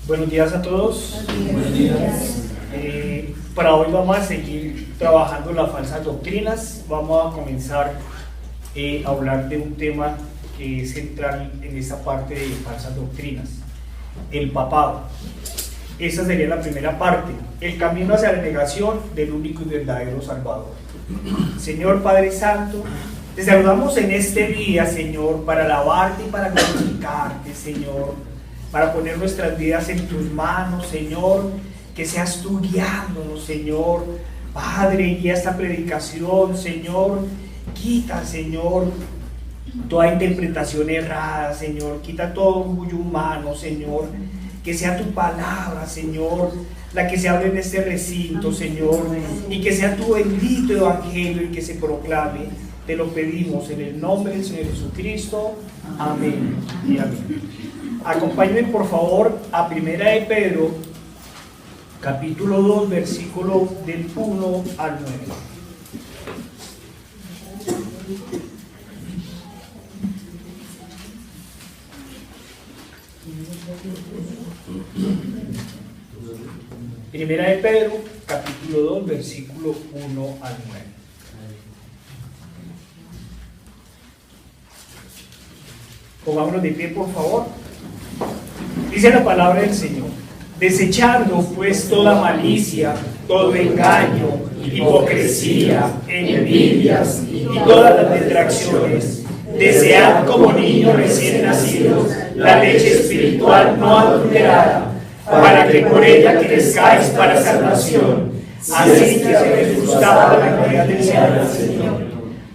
Buenos días a todos. Buenos días. Para hoy vamos a seguir trabajando las falsas doctrinas. Vamos a comenzar a hablar de un tema que es central en esta parte de falsas doctrinas: el papado. Esa sería la primera parte, el camino hacia la negación del único y verdadero Salvador. Señor Padre Santo, te saludamos en este día, Señor, para alabarte y para glorificarte, Señor, para poner nuestras vidas en tus manos, Señor, que seas tú guiándonos, Señor. Padre, guía esta predicación, Señor. Quita, Señor, toda interpretación errada, Señor. Quita todo orgullo humano, Señor. Que sea tu palabra, Señor, la que se hable en este recinto, Señor, y que sea tu bendito evangelio y que se proclame. Te lo pedimos en el nombre del Señor Jesucristo. Amén y amén. Acompáñenme por favor a Primera de Pedro, capítulo 2, versículo del 1 al 9. Primera de Pedro, capítulo 2, versículo 1 al 9. Pongámonos de pie, por favor. Dice la palabra del Señor: desechando pues toda malicia, todo engaño, hipocresía, envidias y todas las distracciones, desead como niños recién nacidos la leche espiritual no adulterada, para que por ella crezcáis para salvación, así que habéis gustado la gloria del Señor.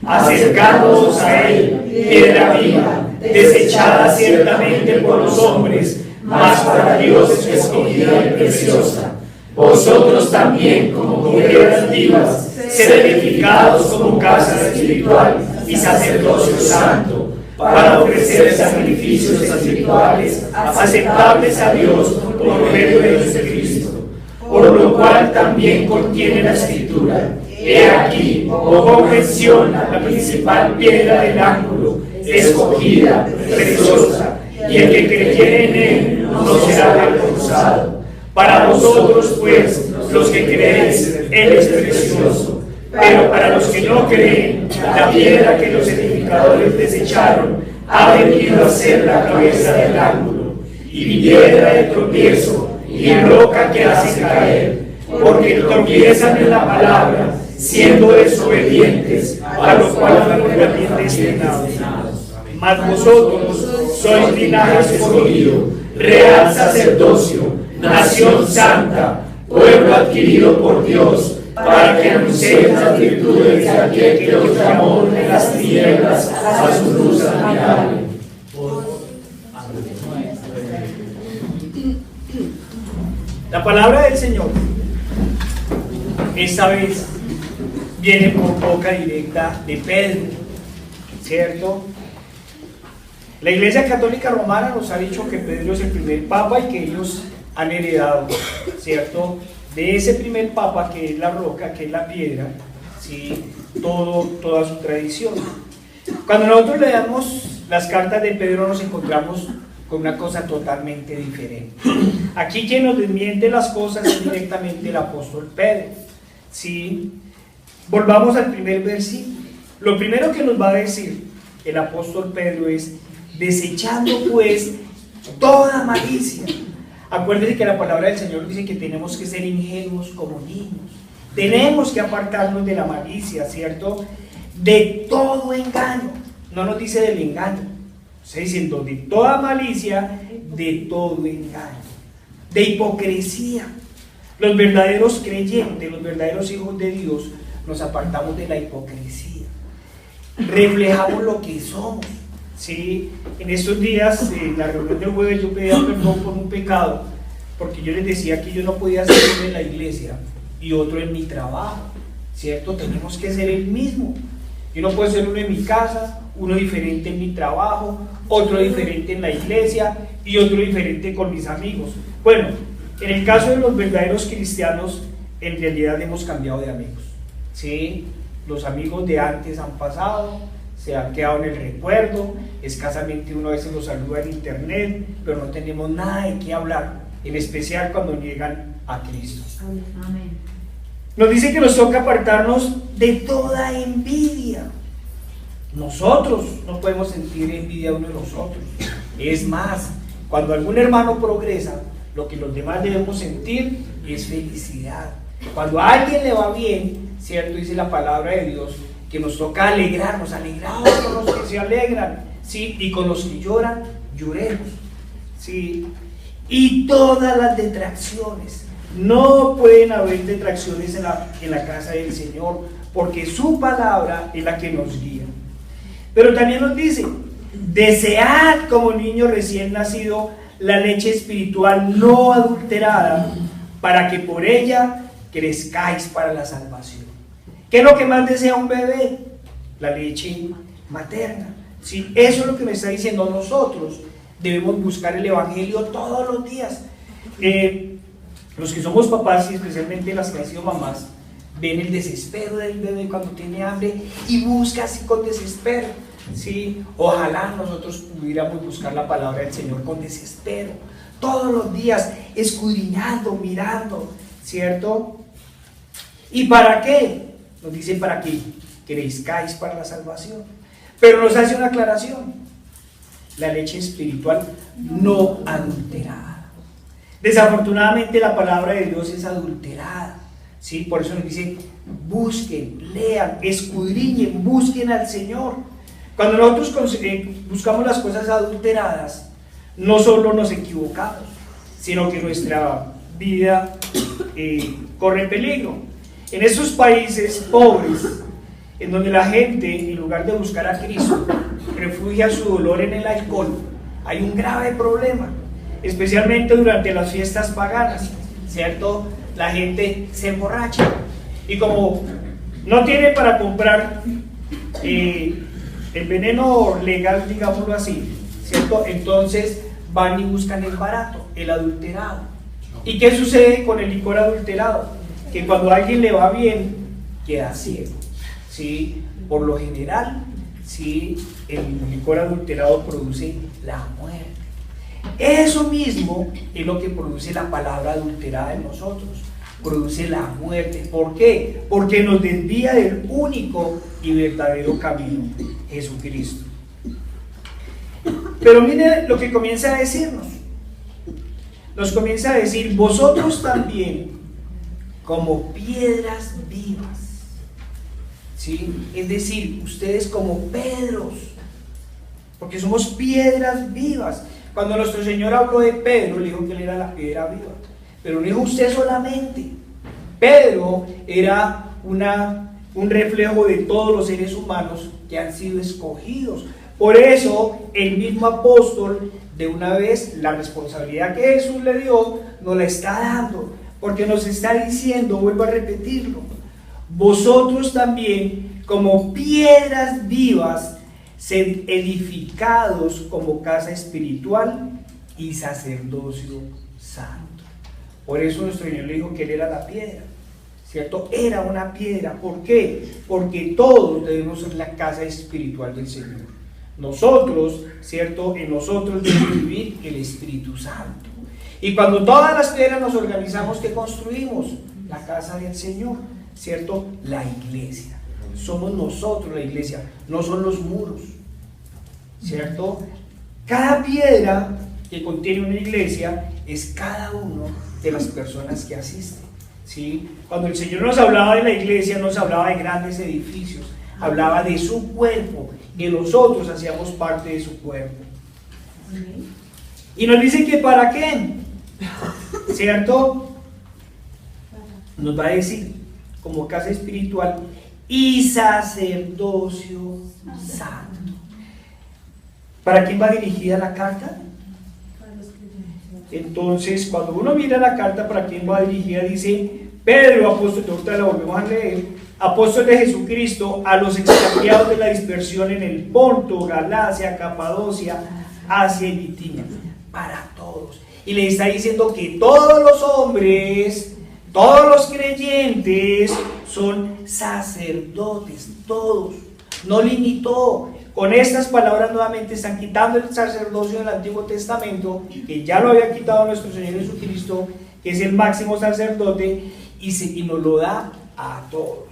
Acercándoos a Él, piedra viva, desechada ciertamente por los hombres, mas para Dios escogida y preciosa. Vosotros también, como piedras vivas, sed edificados como casa espiritual y sacerdocio santo, para ofrecer sacrificios espirituales aceptables a Dios por medio de Jesucristo. Por lo cual también contiene la Escritura: he aquí, pongo en mención la principal piedra del ángulo, escogida, preciosa, y el que creyere en él no será avergonzado. Para vosotros, pues, los que creéis, él es precioso. Pero para los que no creen, la piedra que los edificadores desecharon ha venido a ser la cabeza del ángulo, y piedra de tropiezo, y roca que hace caer, porque tropiezan en la palabra, siendo desobedientes, a lo cual fueron también destinados. Mas vosotros sois linaje escogido, real sacerdocio, nación santa, pueblo adquirido por Dios, para que anunciéis las virtudes de aquel que os llamó de las tinieblas a su luz admirable. La palabra del Señor esta vez viene por boca directa de Pedro, ¿cierto? La Iglesia Católica Romana nos ha dicho que Pedro es el primer papa y que ellos han heredado, ¿cierto?, de ese primer papa, que es la roca, que es la piedra, ¿sí?, toda su tradición. Cuando nosotros leemos las cartas de Pedro nos encontramos con una cosa totalmente diferente. Aquí quien nos desmiente las cosas es directamente el apóstol Pedro, ¿sí? Volvamos al primer versículo. Lo primero que nos va a decir el apóstol Pedro es: desechando pues toda malicia. Acuérdense que la palabra del Señor dice que tenemos que ser ingenuos como niños. Tenemos que apartarnos de la malicia, ¿cierto? De todo engaño. No nos dice del engaño. Está diciendo de toda malicia, de todo engaño. De hipocresía. Los verdaderos creyentes, los verdaderos hijos de Dios, nos apartamos de la hipocresía. Reflejamos lo que somos. Sí, en estos días, en la reunión del jueves, yo pedía perdón por un pecado, porque yo les decía que yo no podía ser uno en la iglesia y otro en mi trabajo, ¿cierto? Tenemos que ser el mismo. Yo no puedo ser uno en mi casa, uno diferente en mi trabajo, otro diferente en la iglesia y otro diferente con mis amigos. Bueno, en el caso de los verdaderos cristianos, en realidad hemos cambiado de amigos, ¿sí? Los amigos de antes han pasado, se han quedado en el recuerdo, escasamente uno a veces los saluda en internet, pero no tenemos nada de qué hablar, en especial cuando niegan a Cristo. Amén. Nos dice que nos toca apartarnos de toda envidia. Nosotros no podemos sentir envidia uno de los otros. Es más, cuando algún hermano progresa, lo que los demás debemos sentir es felicidad. Cuando a alguien le va bien, ¿cierto? Dice la palabra de Dios que nos toca alegrarnos con los que se alegran, ¿sí? Y con los que lloran, lloremos, ¿sí? Y todas las detracciones. No pueden haber detracciones en la casa del Señor, porque su palabra es la que nos guía. Pero también nos dice: desead como niño recién nacido la leche espiritual no adulterada, para que por ella crezcáis para la salvación. ¿Qué es lo que más desea un bebé? La leche materna. ¿Sí? Eso es lo que me está diciendo. Nosotros debemos buscar el evangelio todos los días. Los que somos papás, y especialmente las que han sido mamás, ven el desespero del bebé cuando tiene hambre y busca así con desespero, ¿sí? Ojalá nosotros pudiéramos buscar la palabra del Señor con desespero, todos los días, escudriñando, mirando, ¿cierto? ¿Y para qué? Nos dice para que crezcáis para la salvación. Pero nos hace una aclaración: la leche espiritual no adulterada. Desafortunadamente la palabra de Dios es adulterada, ¿sí? Por eso nos dice: busquen, lean, escudriñen, busquen al Señor. Cuando nosotros buscamos las cosas adulteradas, no solo nos equivocamos, sino que nuestra vida corre peligro. En esos países pobres, en donde la gente, en lugar de buscar a Cristo, refugia su dolor en el alcohol, hay un grave problema. Especialmente durante las fiestas paganas, ¿cierto? La gente se emborracha y como no tiene para comprar el veneno legal, digámoslo así, ¿cierto? Entonces van y buscan el barato, el adulterado. ¿Y qué sucede con el licor adulterado? Que cuando a alguien le va bien, queda ciego, ¿sí? Por lo general, ¿sí? El licor adulterado produce la muerte. Eso mismo es lo que produce la palabra adulterada en nosotros, produce la muerte. ¿Por qué? Porque nos desvía del único y verdadero camino, Jesucristo. Pero mire lo que comienza a decirnos. Nos comienza a decir: vosotros también, como piedras vivas, ¿sí? Es decir, ustedes como Pedros, porque somos piedras vivas. Cuando nuestro Señor habló de Pedro, le dijo que él era la piedra viva, pero no dijo usted solamente. Pedro era un reflejo de todos los seres humanos que han sido escogidos. Por eso el mismo apóstol, de una vez, la responsabilidad que Jesús le dio, nos la está dando, porque nos está diciendo, vuelvo a repetirlo: vosotros también, como piedras vivas, sed edificados como casa espiritual y sacerdocio santo. Por eso nuestro Señor le dijo que Él era la piedra, ¿cierto? Era una piedra. ¿Por qué? Porque todos debemos ser la casa espiritual del Señor. Nosotros, ¿cierto? En nosotros debe vivir el Espíritu Santo. Y cuando todas las piedras nos organizamos, ¿qué construimos? La casa del Señor, ¿cierto? La iglesia. Somos nosotros la iglesia, no son los muros, ¿cierto? Cada piedra que contiene una iglesia es cada uno de las personas que asisten, ¿sí? Cuando el Señor nos hablaba de la iglesia, nos hablaba de grandes edificios, hablaba de su cuerpo, que nosotros hacíamos parte de su cuerpo. Y nos dice que para qué, ¿cierto? Nos va a decir, como casa espiritual y sacerdocio santo. ¿Para quién va dirigida la carta? Entonces, cuando uno mira la carta, ¿para quién va dirigida? Dice: Pedro, apóstol, ahorita la volvemos a leer, apóstol de Jesucristo, a los extraviados de la dispersión en el Ponto, Galacia, Capadocia, Asia y Bitinia, para todos. Y le está diciendo que todos los hombres, todos los creyentes son sacerdotes, todos. no limitó. Con estas palabras nuevamente están quitando el sacerdocio del Antiguo Testamento, que ya lo había quitado nuestro Señor Jesucristo, que es el máximo sacerdote, y nos lo da a todos,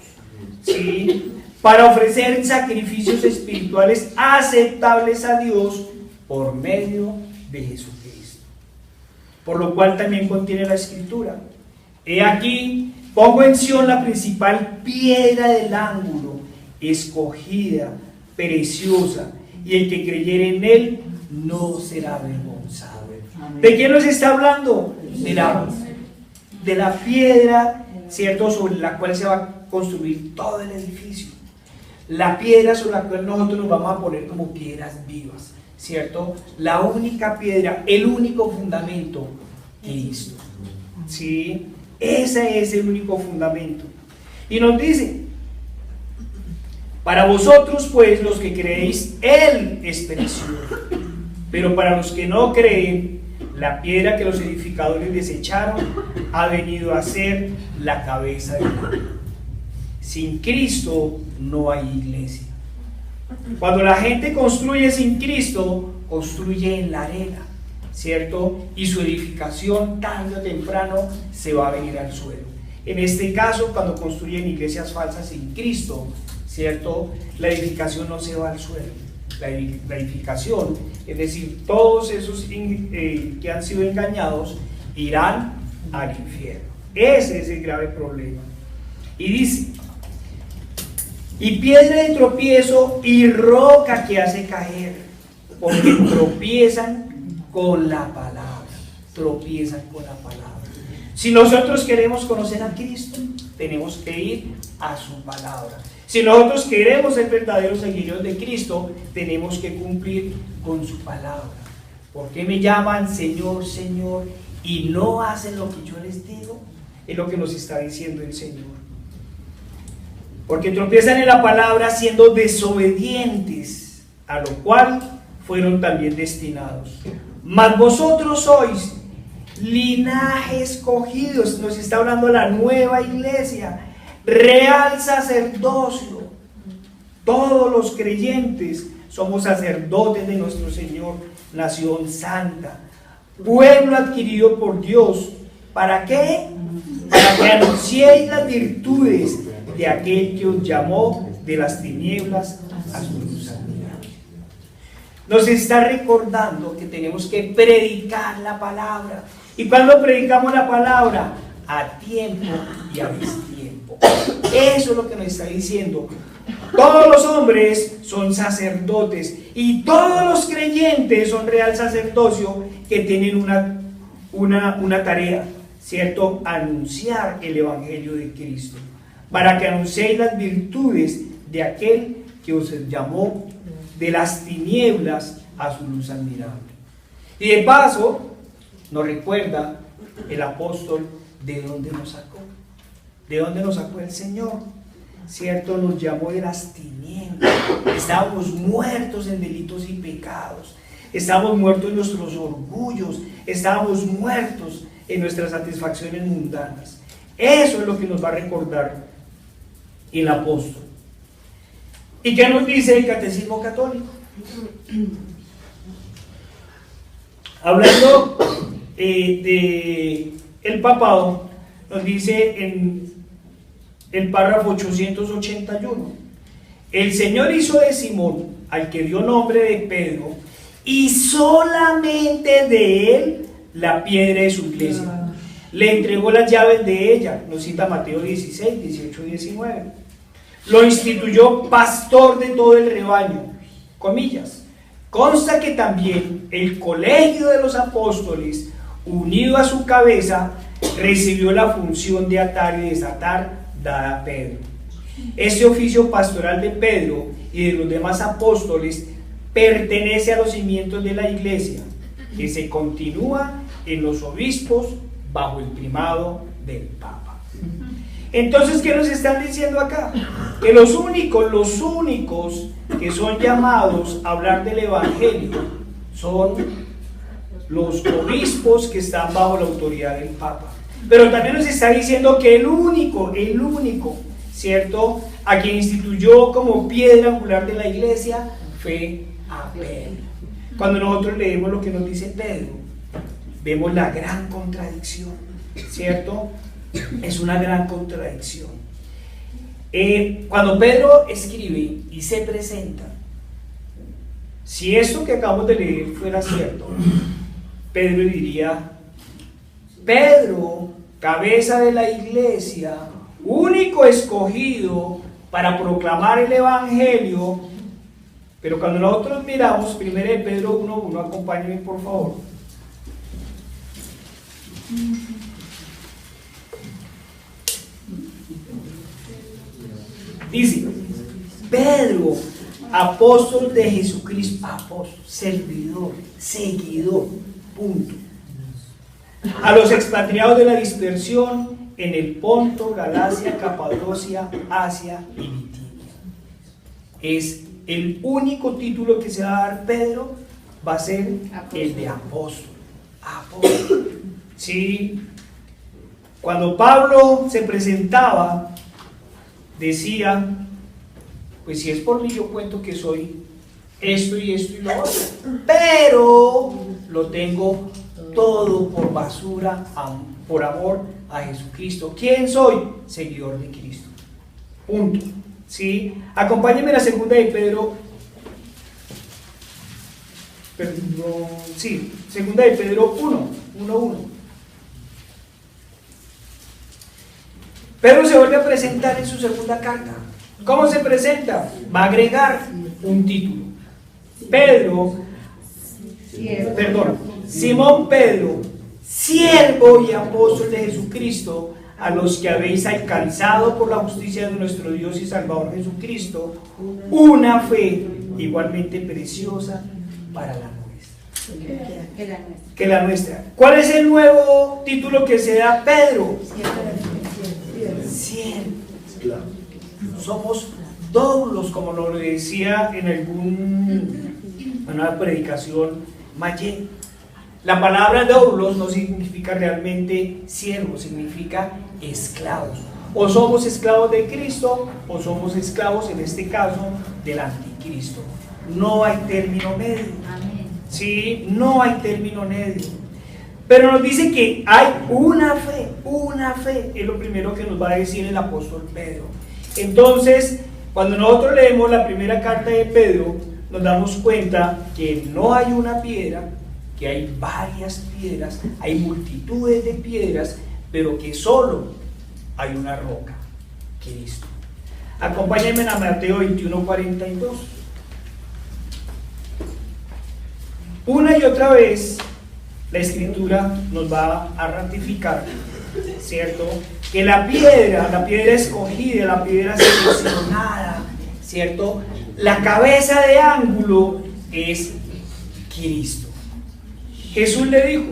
¿sí? Para ofrecer sacrificios espirituales aceptables a Dios por medio de Jesucristo. Por lo cual también contiene la Escritura: he aquí, pongo en Sión la principal piedra del ángulo, escogida, preciosa, y el que creyere en él no será avergonzado. ¿De quién nos está hablando? De la piedra, ¿cierto?, sobre la cual se va a construir todo el edificio. La piedra sobre la cual nosotros nos vamos a poner como piedras vivas, ¿cierto? La única piedra, el único fundamento, Cristo. ¿Sí? Ese es el único fundamento. Y nos dice: para vosotros pues los que creéis, Él es precioso, pero para los que no creen, la piedra que los edificadores desecharon ha venido a ser la cabeza del ángulo. Sin Cristo no hay iglesia. Cuando la gente construye sin Cristo, construye en la arena, ¿cierto? Y su edificación tarde o temprano se va a venir al suelo. En este caso, cuando construyen iglesias falsas sin Cristo, ¿cierto?, la edificación no se va al suelo. La edificación, es decir, todos esos que han sido engañados, irán al infierno. Ese es el grave problema. Y dice: y piedra de tropiezo y roca que hace caer, porque tropiezan con la palabra. Tropiezan con la palabra. Si nosotros queremos conocer a Cristo, tenemos que ir a su palabra. Si nosotros queremos ser verdaderos seguidores de Cristo, tenemos que cumplir con su palabra. ¿Por qué me llaman Señor, Señor, y no hacen lo que yo les digo? Es lo que nos está diciendo el Señor. Porque tropiezan en la palabra siendo desobedientes, a lo cual fueron también destinados. Mas vosotros sois linaje escogido. Nos está hablando la nueva iglesia, real sacerdocio. Todos los creyentes somos sacerdotes de nuestro Señor, nación santa, pueblo adquirido por Dios. ¿Para qué? Para que anunciéis las virtudes de aquel que os llamó de las tinieblas a su luz admirable. Nos está recordando que tenemos que predicar la palabra. ¿Y cuando predicamos la palabra? A tiempo y a destiempo. Eso es lo que nos está diciendo. Todos los hombres son sacerdotes y todos los creyentes son real sacerdocio, que tienen una tarea, ¿cierto? Anunciar el evangelio de Cristo, para que anunciéis las virtudes de aquel que os llamó de las tinieblas a su luz admirable. Y de paso nos recuerda el apóstol de dónde nos sacó. ¿De dónde nos sacó el Señor? ¿Cierto? Nos llamó de las tinieblas. Estábamos muertos en delitos y pecados. Estábamos muertos en nuestros orgullos. Estábamos muertos en nuestras satisfacciones mundanas. Eso es lo que nos va a recordar el apóstol. ¿Y qué nos dice el Catecismo Católico? Hablando de el papado, nos dice en el párrafo 881: el Señor hizo de Simón, al que dio nombre de Pedro, y solamente de él, la piedra de su iglesia. Le entregó las llaves de ella, nos cita Mateo 16, 18 y 19. Lo instituyó pastor de todo el rebaño, comillas. Consta que también el colegio de los apóstoles, unido a su cabeza, recibió la función de atar y desatar dada a Pedro. Este oficio pastoral de Pedro y de los demás apóstoles pertenece a los cimientos de la iglesia, que se continúa en los obispos bajo el primado del Papa. Entonces, ¿qué nos están diciendo acá? Que los únicos que son llamados a hablar del evangelio son los obispos que están bajo la autoridad del Papa. Pero también nos está diciendo que el único, ¿cierto? A quien instituyó como piedra angular de la iglesia fue a Pedro. Cuando nosotros leemos lo que nos dice Pedro, vemos la gran contradicción, ¿cierto? Es una gran contradicción. Cuando Pedro escribe y se presenta, si esto que acabamos de leer fuera cierto, Pedro diría: Pedro, cabeza de la iglesia, único escogido para proclamar el evangelio. Pero cuando nosotros miramos 1 Pedro 1:1, acompáñenme por favor. Dice: Pedro, apóstol de Jesucristo, apóstol, servidor, seguidor, punto. A los expatriados de la dispersión en el Ponto, Galacia, Capadocia, Asia y Bitinia. Es el único título que se va a dar Pedro, va a ser el de apóstol. Apóstol. Sí. Cuando Pablo se presentaba, decía: pues si es por mí, yo cuento que soy esto y esto y lo otro, pero lo tengo todo por basura, por amor a Jesucristo. ¿Quién soy? Seguidor de Cristo. Punto. ¿Sí? Acompáñenme a la segunda de Pedro. Perdón, sí, segunda de Pedro 1:1. Pedro se vuelve a presentar en su segunda carta. ¿Cómo se presenta? Va a agregar un título. Simón Pedro, siervo y apóstol de Jesucristo, a los que habéis alcanzado por la justicia de nuestro Dios y Salvador Jesucristo, una fe igualmente preciosa para la nuestra. Que la nuestra. ¿Cuál es el nuevo título que se da Pedro? Siervo. Somos doulos, como lo decía en una predicación Mayé. La palabra doulos no significa realmente siervo, significa esclavos. O somos esclavos de Cristo, o somos esclavos, en este caso, del anticristo. No hay término medio. Sí, no hay término medio. Pero nos dice que hay una fe, es lo primero que nos va a decir el apóstol Pedro. Entonces, cuando nosotros leemos la primera carta de Pedro, nos damos cuenta que no hay una piedra, que hay varias piedras, hay multitudes de piedras, pero que solo hay una roca, Cristo. Acompáñenme a Mateo 21:42. Una y otra vez la Escritura nos va a ratificar, ¿cierto?, que la piedra escogida, la piedra seleccionada, ¿cierto?, la cabeza de ángulo es Cristo. Jesús le dijo: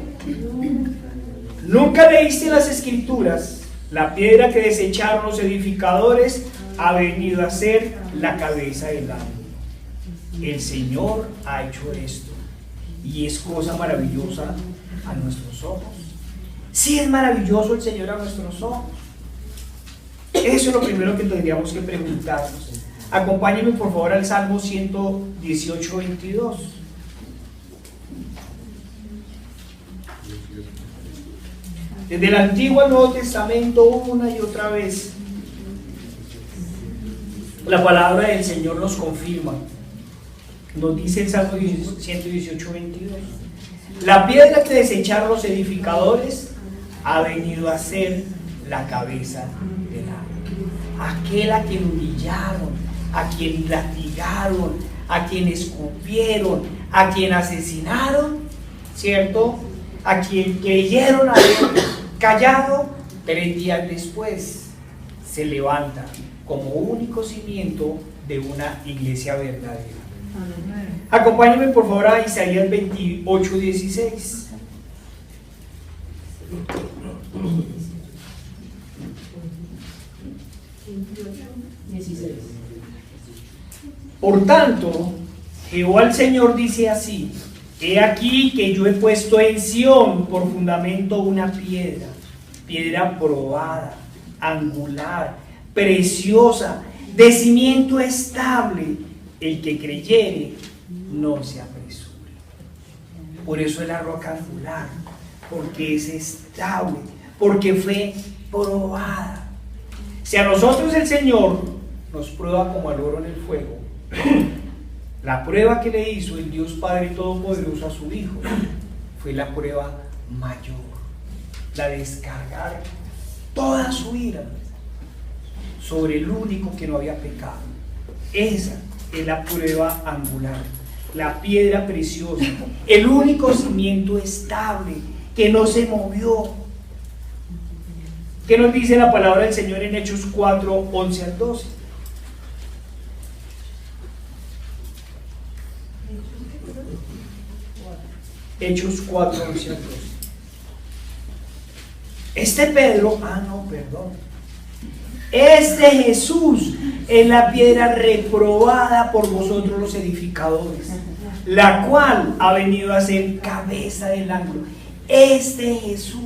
¿nunca leíste las Escrituras? La piedra que desecharon los edificadores ha venido a ser la cabeza del ángulo. El Señor ha hecho esto, y es cosa maravillosa a nuestros ojos. Sí, es maravilloso el Señor a nuestros ojos. Eso es lo primero que tendríamos que preguntarnos. Acompáñenme por favor al Salmo 118:22. Desde el Antiguo al Nuevo Testamento, una y otra vez, la palabra del Señor nos confirma. Nos dice el Salmo 118:22. La piedra que desecharon los edificadores ha venido a ser la cabeza del ángulo. Aquel a quien humillaron, a quien latigaron, a quien escupieron, a quien asesinaron, ¿cierto?, a quien creyeron haber callado, 3 días después se levanta como único cimiento de una iglesia verdadera. Acompáñenme por favor a Isaías 28:16. Por tanto, Jehová el Señor dice así: he aquí que yo he puesto en Sión por fundamento una piedra, piedra probada, angular, preciosa, de cimiento estable. El que creyere no se apresure. Por eso es la roca angular, porque es estable, porque fue probada. Si a nosotros el Señor nos prueba como al oro en el fuego, la prueba que le hizo el Dios Padre Todopoderoso a su Hijo fue la prueba mayor, la de descargar toda su ira sobre el único que no había pecado. Esa es la prueba angular, la piedra preciosa, el único cimiento estable que no se movió. ¿Qué nos dice la palabra del Señor en Hechos 4, 11 al 12? Hechos 4, 11 al 12. Este Jesús es la piedra reprobada por vosotros los edificadores, la cual ha venido a ser cabeza del ángulo. Este Jesús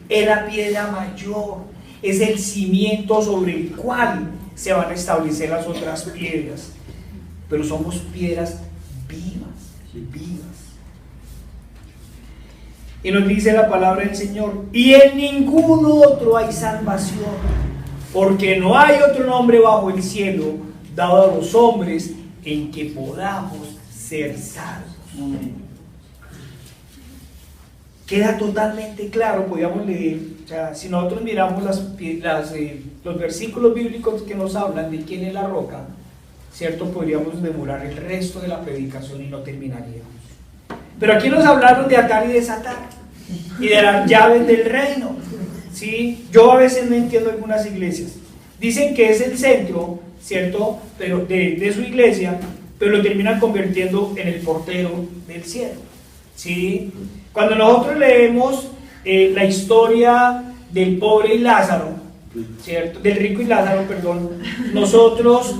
es la piedra mayor, es el cimiento sobre el cual se van a establecer las otras piedras. Pero somos piedras vivas. Y nos dice la palabra del Señor: y en ningún otro hay salvación, porque no hay otro nombre bajo el cielo dado a los hombres en que podamos ser salvos. Queda totalmente claro, podríamos leer, o sea, si nosotros miramos los versículos bíblicos que nos hablan de quién es la roca, ¿cierto? Podríamos demorar el resto de la predicación y no terminaríamos. Pero aquí nos hablaron de atar y desatar, y de las llaves del reino, ¿sí? Yo a veces no entiendo algunas iglesias. Dicen que es el centro, ¿cierto? Pero de su iglesia, pero lo terminan convirtiendo en el portero del cielo, ¿sí? Cuando nosotros leemos la historia del pobre y Lázaro, ¿cierto? Del rico y Lázaro, perdón, nosotros,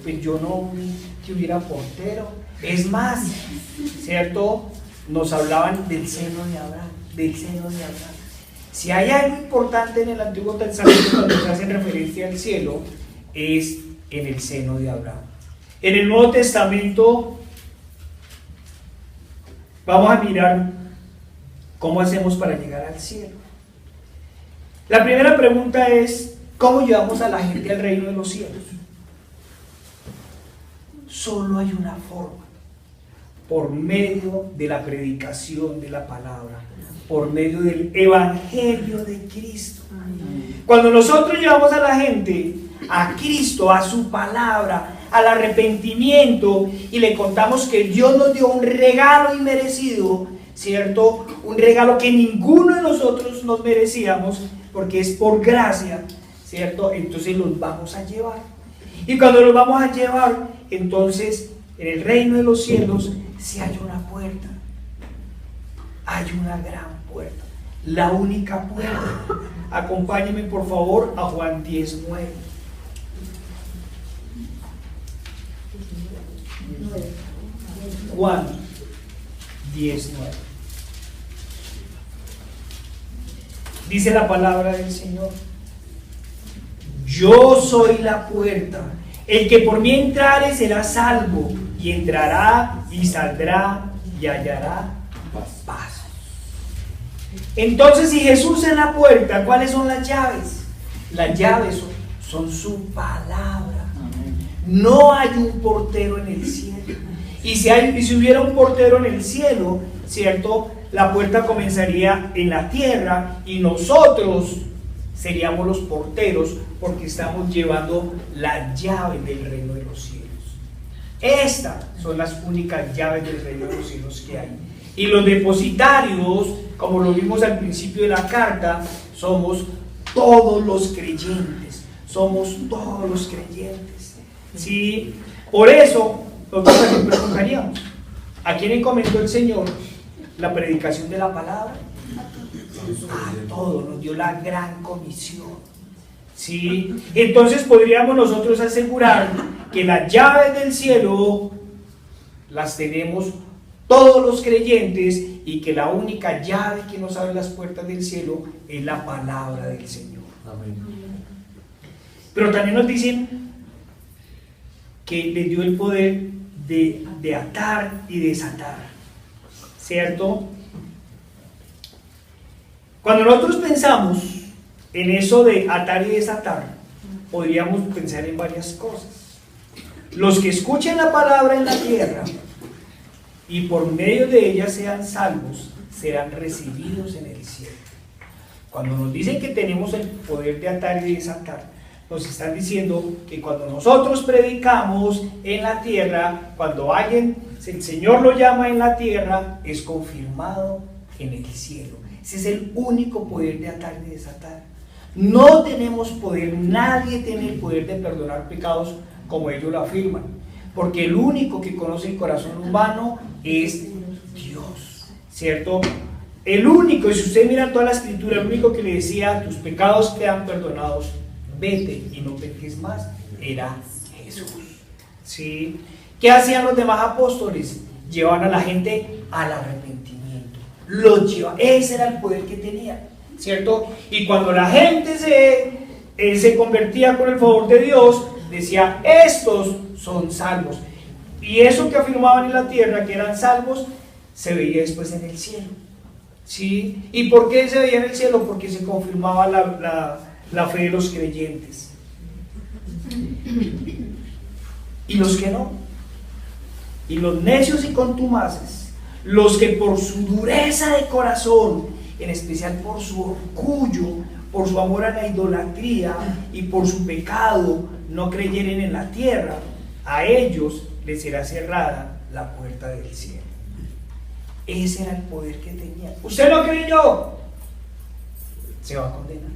pues yo no vi que hubiera portero. Es más, ¿cierto? Nos hablaban del seno de Abraham, Si hay algo importante en el Antiguo Testamento cuando se hace referencia al cielo, es en el seno de Abraham. En el Nuevo Testamento vamos a mirar cómo hacemos para llegar al cielo. La primera pregunta es: ¿cómo llevamos a la gente al reino de los cielos? Solo hay una forma: por medio de la predicación de la palabra, por medio del evangelio de Cristo. Cuando nosotros llevamos a la gente a Cristo, a su palabra, al arrepentimiento, y le contamos que Dios nos dio un regalo inmerecido, ¿cierto? Un regalo que ninguno de nosotros nos merecíamos, porque es por gracia, ¿cierto? Entonces los vamos a llevar. Y cuando los vamos a llevar, entonces en el reino de los cielos se halla una puerta. Hay una gran puerta, la única puerta. Acompáñenme por favor a Juan 10:9. Juan 10:9. Dice la palabra del Señor: yo soy la puerta, el que por mí entrare será salvo, y entrará y saldrá y hallará paz. Entonces, si Jesús es la puerta, ¿cuáles son las llaves? Las llaves son su palabra. No hay un portero en el cielo. Y si hubiera un portero en el cielo, ¿cierto? La puerta comenzaría en la tierra y nosotros seríamos los porteros, porque estamos llevando la llave del reino de los cielos. Estas son las únicas llaves del reino de los cielos que hay. Y los depositarios, como lo vimos al principio de la carta, somos todos los creyentes. Somos todos los creyentes. ¿Sí? Por eso, nosotros aquí preguntaríamos: ¿a quién encomendó el Señor la predicación de la palabra? A todos, nos dio la gran comisión. ¿Sí? Entonces podríamos nosotros asegurar que las llaves del cielo las tenemos todos los creyentes, y que la única llave que nos abre las puertas del cielo es la palabra del Señor. Amén. Pero también nos dicen que les dio el poder de atar y desatar, ¿cierto? Cuando nosotros pensamos en eso de atar y desatar, podríamos pensar en varias cosas. Los que escuchen la palabra en la tierra y por medio de ella sean salvos, serán recibidos en el cielo. Cuando nos dicen que tenemos el poder de atar y desatar, nos están diciendo que cuando nosotros predicamos en la tierra, cuando alguien, el Señor lo llama en la tierra, es confirmado en el cielo. Ese es el único poder de atar y desatar. No tenemos poder, nadie tiene el poder de perdonar pecados como ellos lo afirman, porque el único que conoce el corazón humano es Dios, ¿cierto? El único, y si usted mira toda la escritura, el único que le decía, tus pecados quedan perdonados, vete y no peques más, era Jesús, ¿sí? ¿Qué hacían los demás apóstoles? Llevaban a la gente al arrepentimiento, los llevaban, ese era el poder que tenían, ¿cierto? Y cuando la gente se convertía con el favor de Dios, decía, estos son salvos. Y eso que afirmaban en la tierra, que eran salvos, se veía después en el cielo, ¿sí? ¿Y por qué se veía en el cielo? Porque se confirmaba la fe de los creyentes. Y los que no, y los necios y contumaces, los que por su dureza de corazón, en especial por su orgullo, por su amor a la idolatría y por su pecado, no creyeren en la tierra, a ellos les será cerrada la puerta del cielo. Ese era el poder que tenía. Usted no creyó, se va a condenar.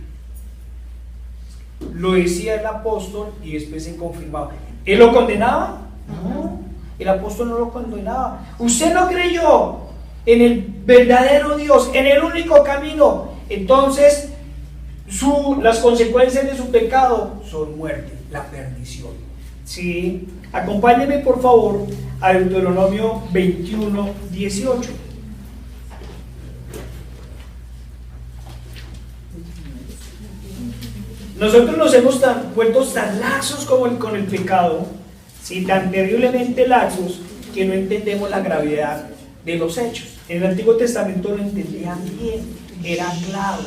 Lo decía el apóstol y después se confirmaba. ¿Él lo condenaba? No, el apóstol no lo condenaba. Usted no creyó en el verdadero Dios, en el único camino, entonces las consecuencias de su pecado son muerte, la perdición, ¿sí? Acompáñenme por favor a Deuteronomio 21:18. Nosotros nos hemos vuelto tan laxos con el pecado, ¿sí? Tan terriblemente laxos que no entendemos la gravedad de los hechos. En el Antiguo Testamento lo entendían bien, era claro.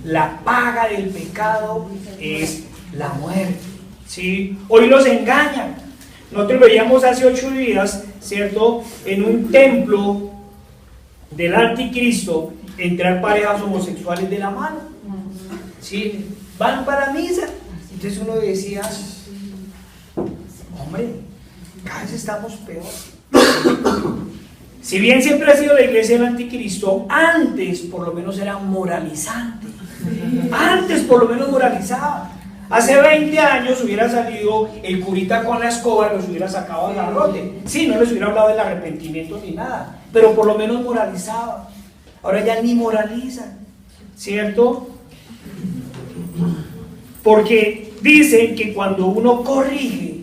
La paga del pecado es la muerte, ¿sí? Hoy los engañan. Nosotros veíamos hace 8 días, ¿cierto? En un templo del anticristo, entrar parejas homosexuales de la mano, ¿sí? Van para misa. Entonces uno decía, hombre, cada vez estamos peor. Si bien siempre ha sido la iglesia del anticristo, antes por lo menos era moralizante. Antes por lo menos moralizaba. Hace 20 años hubiera salido el curita con la escoba y los hubiera sacado al garrote. Sí, no les hubiera hablado del arrepentimiento ni nada, pero por lo menos moralizaba. Ahora ya ni moralizan, ¿cierto? Porque dicen que cuando uno corrige,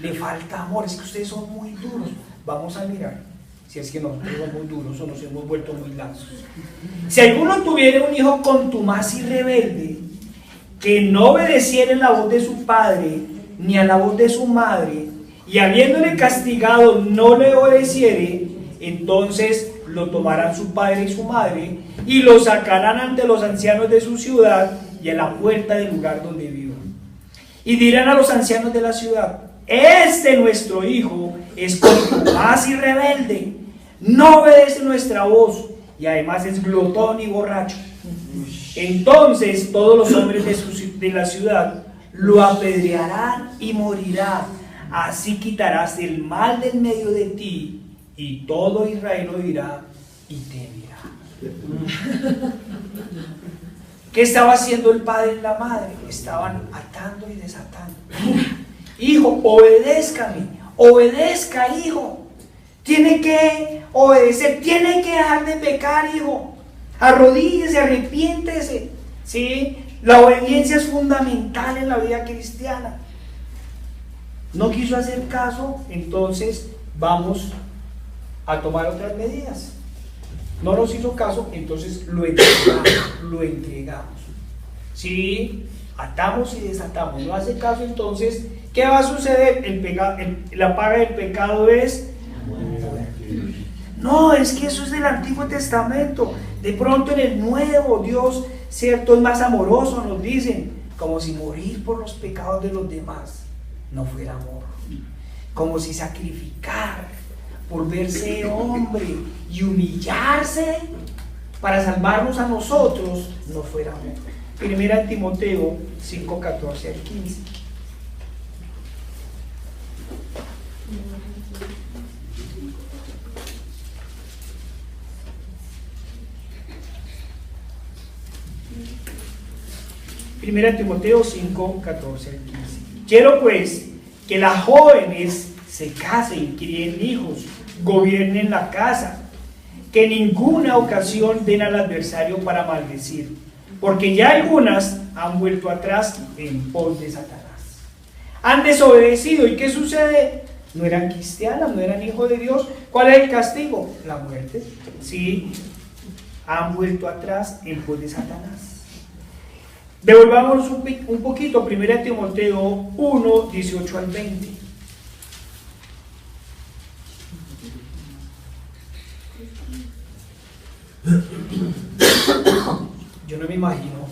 le falta amor. Es que ustedes son muy duros. Vamos a mirar si es que nosotros somos muy duros o nos hemos vuelto muy laxos. Si alguno tuviera un hijo contumaz y rebelde, que no obedeciera la voz de su padre, ni a la voz de su madre, y habiéndole castigado no le obedeciere, entonces lo tomarán su padre y su madre, y lo sacarán ante los ancianos de su ciudad, y a la puerta del lugar donde vivan. Y dirán a los ancianos de la ciudad, este nuestro hijo es contumaz y rebelde, no obedece nuestra voz, y además es glotón y borracho. Entonces todos los hombres de la ciudad lo apedrearán y morirá. Así quitarás el mal del medio de ti, y todo Israel oirá y temerá. ¿Qué estaba haciendo el padre y la madre? Estaban atando y desatando. Hijo, obedézcame, obedezca, hijo. Tiene que obedecer, tiene que dejar de pecar, hijo. Arrodíllese, arrepiéntese, ¿sí? La obediencia es fundamental en la vida cristiana. No quiso hacer caso, entonces vamos a tomar otras medidas. No nos hizo caso, entonces lo entregamos, ¿sí? atamos y desatamos. No hace caso, entonces, ¿qué va a suceder? La paga del pecado es muerte. No, es que eso es del Antiguo Testamento. De pronto en el Nuevo, Dios, cierto, es más amoroso, nos dicen, como si morir por los pecados de los demás no fuera amor, como si sacrificar, volverse hombre y humillarse para salvarnos a nosotros no fuera amor. Primera Timoteo 5:14 al 15. Primera Timoteo 5:14 al 15. Quiero pues que las jóvenes se casen, críen hijos, gobiernen la casa, que en ninguna ocasión den al adversario para maldecir, porque ya algunas han vuelto atrás en pos de Satanás. Han desobedecido, ¿y qué sucede? No eran cristianas, no eran hijos de Dios. ¿Cuál es el castigo? La muerte. Sí, han vuelto atrás en pos de Satanás. Devolvámonos un poquito, 1 Timoteo 1, 18 al 20. Yo no me imagino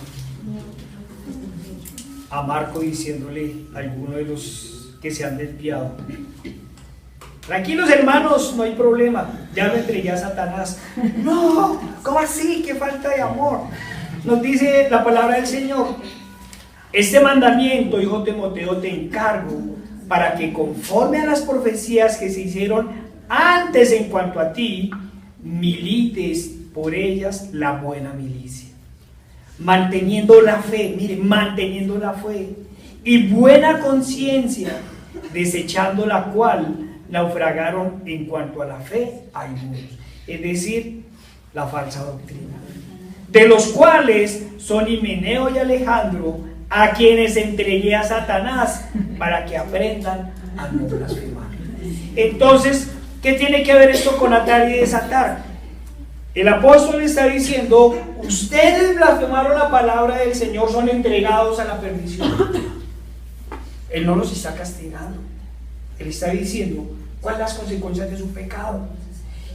a Marco diciéndole a alguno de los que se han desviado: tranquilos hermanos, no hay problema, ya lo entregué a Satanás. No, ¿cómo así? ¡Qué falta de amor! Nos dice la palabra del Señor: este mandamiento, hijo Timoteo, te encargo para que conforme a las profecías que se hicieron antes en cuanto a ti, milites por ellas la buena milicia, manteniendo la fe, miren, manteniendo la fe y buena conciencia, desechando la cual naufragaron en cuanto a la fe algunos, es decir, la falsa doctrina, de los cuales son Himeneo y Alejandro, a quienes entregué a Satanás para que aprendan a no blasfemar. Entonces, ¿qué tiene que ver esto con atar y desatar? El apóstol está diciendo: ustedes blasfemaron la palabra del Señor, son entregados a la perdición. Él no los está castigando, él está diciendo cuáles son las consecuencias de su pecado.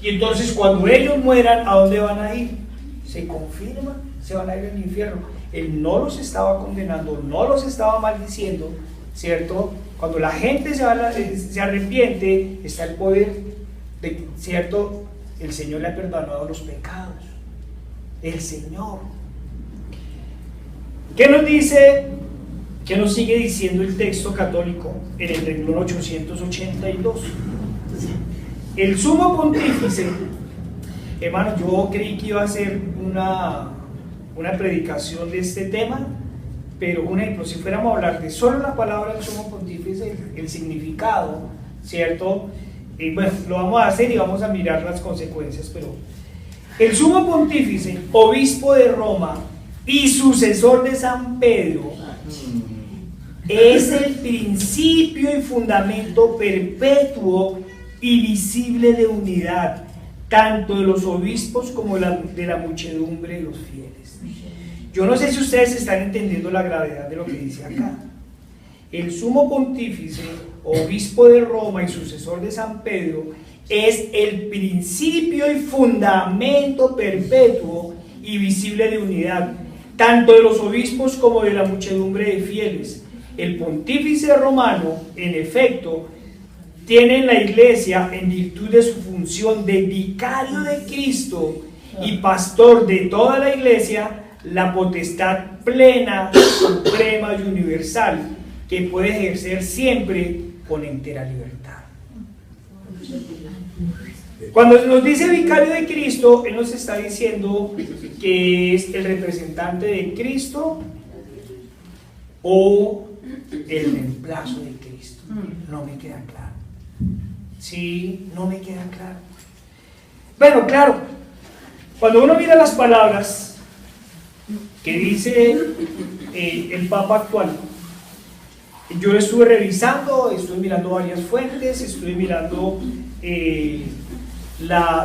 Y entonces cuando ellos mueran, ¿a dónde van a ir? Se confirma, se van a ir al infierno. Él no los estaba condenando, no los estaba maldiciendo, ¿cierto? Cuando la gente se arrepiente, está el poder de, ¿cierto? El Señor le ha perdonado los pecados. El Señor. ¿Qué nos dice? ¿Qué nos sigue diciendo el texto católico en el renglón 882? El sumo pontífice, hermano, yo creí que iba a ser una predicación de este tema, pero un ejemplo, si fuéramos a hablar de solo la palabra del sumo pontífice, el significado, ¿cierto? Bueno, lo vamos a hacer y vamos a mirar las consecuencias, pero el sumo pontífice, obispo de Roma y sucesor de San Pedro, es el principio y fundamento perpetuo y visible de unidad, tanto de los obispos como de la muchedumbre de los fieles. Yo no sé si ustedes están entendiendo la gravedad de lo que dice acá. El sumo pontífice, obispo de Roma y sucesor de San Pedro, es el principio y fundamento perpetuo y visible de unidad, tanto de los obispos como de la muchedumbre de fieles. El pontífice romano, en efecto, tiene en la iglesia, en virtud de su función de vicario de Cristo y pastor de toda la iglesia, la potestad plena, suprema y universal, que puede ejercer siempre con entera libertad. Cuando nos dice vicario de Cristo, él nos está diciendo que es el representante de Cristo o el reemplazo de Cristo. No me queda claro. Sí, no me queda claro. Bueno, claro, cuando uno mira las palabras que dice el Papa actual, yo estuve revisando, estuve mirando varias fuentes, estuve mirando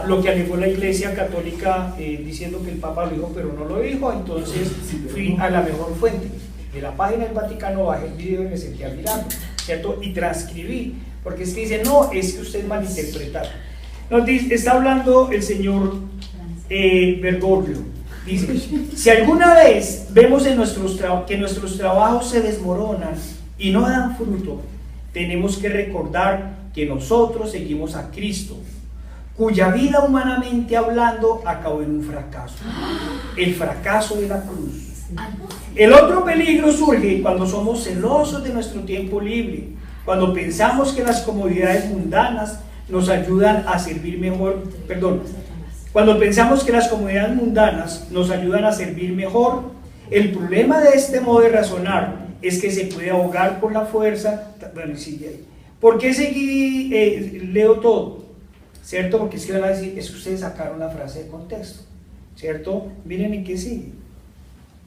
lo que alegó la Iglesia Católica diciendo que el Papa lo dijo, pero no lo dijo, entonces fui a la mejor fuente. de la página del Vaticano, bajé el video y me senté a mirarlo, ¿cierto? Y transcribí, porque es que dice, no, es que usted malinterpreta. Nos dice, está hablando el señor Bergoglio, dice, si alguna vez vemos en que nuestros trabajos se desmoronan y no dan fruto, tenemos que recordar que nosotros seguimos a Cristo, cuya vida humanamente hablando acabó en un fracaso, el fracaso de la cruz. El otro peligro surge cuando somos celosos de nuestro tiempo libre, cuando pensamos que las comodidades mundanas nos ayudan a servir mejor, cuando pensamos que las comodidades mundanas nos ayudan a servir mejor. El problema de este modo de razonar es que se puede ahogar por la fuerza. Bueno, sigue ahí. ¿Por qué seguí, leo todo? ¿Cierto? Porque es que van a decir, es que ustedes sacaron la frase de contexto, ¿cierto? Miren en qué sigue.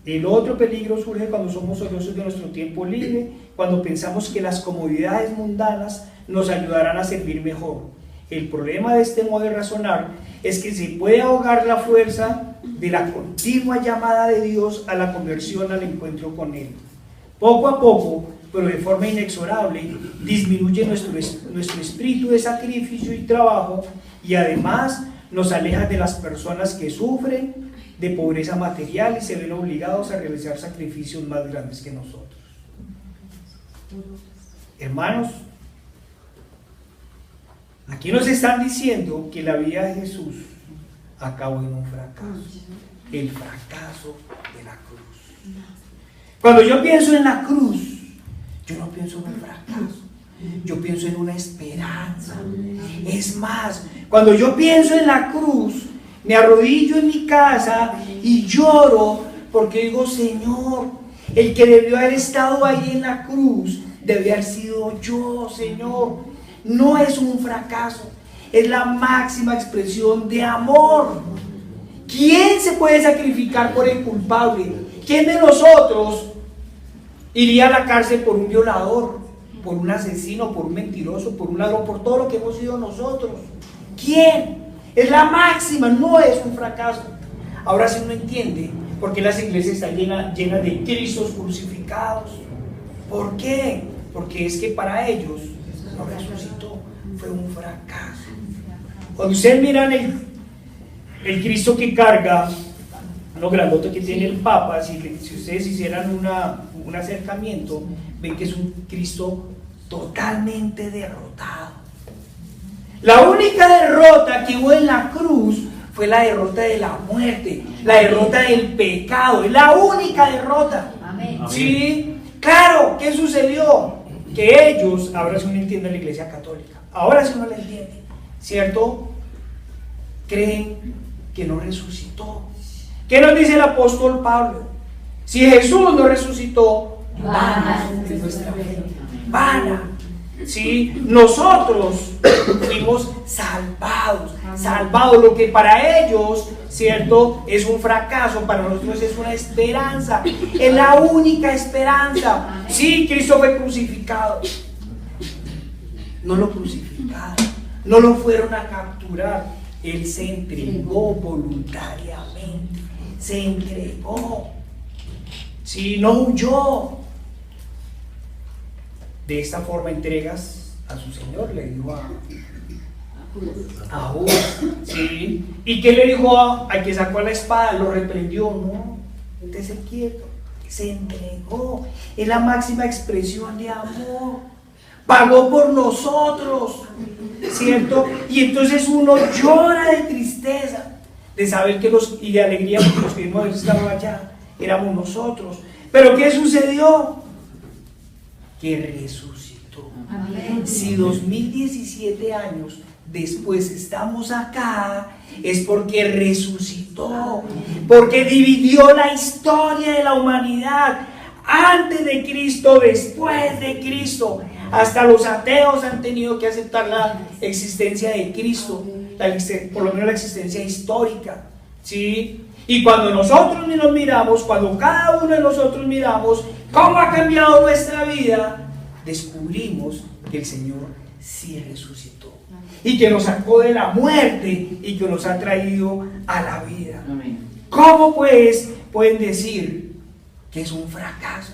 El otro peligro surge cuando somos celosos de nuestro tiempo libre, cuando pensamos que las comodidades mundanas nos ayudarán a servir mejor. El problema de este modo de razonar es que se puede ahogar la fuerza de la continua llamada de Dios a la conversión, al encuentro con Él. Poco a poco, pero de forma inexorable, disminuye nuestro espíritu de sacrificio y trabajo, y además nos aleja de las personas que sufren de pobreza material y se ven obligados a realizar sacrificios más grandes que nosotros. Hermanos, aquí nos están diciendo que la vida de Jesús acabó en un fracaso, el fracaso de la cruz. Cuando yo pienso en la cruz, yo no pienso en un fracaso, yo pienso en una esperanza. Es más, cuando yo pienso en la cruz, me arrodillo en mi casa y lloro porque digo, Señor, el que debió haber estado ahí en la cruz debió haber sido yo, Señor. No es un fracaso, es la máxima expresión de amor. ¿Quién se puede sacrificar por el culpable? ¿Quién de nosotros iría a la cárcel por un violador, por un asesino, por un mentiroso, por un ladrón, por todo lo que hemos sido nosotros? ¿Quién? Es la máxima, no es un fracaso. Ahora sí uno entiende por qué las iglesias están llenas de Cristos crucificados. ¿Por qué? Porque es que para ellos no resucitó, fue un fracaso. Cuando ustedes miran el Cristo que carga, lo grandote que tiene el Papa, si ustedes hicieran un acercamiento, ven que es un Cristo totalmente derrotado. La única derrota que hubo en la cruz fue la derrota de la muerte, la derrota del pecado, es la única derrota. Amén. ¿Sí? Claro, ¿qué sucedió? Que ellos, ahora sí uno entiende la Iglesia Católica, ahora sí uno la entiende, ¿cierto? Creen que no resucitó. ¿Qué nos dice el apóstol Pablo? Si Jesús no resucitó, vana es nuestra fe, vana. ¿Sí? Nosotros fuimos salvados, lo que para ellos, ¿cierto?, es un fracaso, para nosotros es una esperanza, es la única esperanza. Sí, Cristo fue crucificado, no lo crucificaron, no lo fueron a capturar, Él se entregó voluntariamente, se entregó, ¿sí? No huyó. De esta forma entregas a su Señor, le dijo a Judas, ¿sí? ¿Y qué le dijo al que sacó la espada? Lo reprendió, no, estése quieto, se entregó, es la máxima expresión de amor, pagó por nosotros, ¿cierto? Y entonces uno llora de tristeza, de saber que y de alegría porque los que hemos estado allá éramos nosotros. Pero ¿qué sucedió? Que resucitó. Amén. Si 2017 años después estamos acá, es porque resucitó, porque dividió la historia de la humanidad, antes de Cristo, después de Cristo. Hasta los ateos han tenido que aceptar la existencia de Cristo, por lo menos la existencia histórica, ¿sí? Y cuando nosotros nos miramos, cuando cada uno de nosotros miramos cómo ha cambiado nuestra vida, descubrimos que el Señor sí resucitó y que nos sacó de la muerte y que nos ha traído a la vida. Amén. ¿Cómo pues pueden decir que es un fracaso?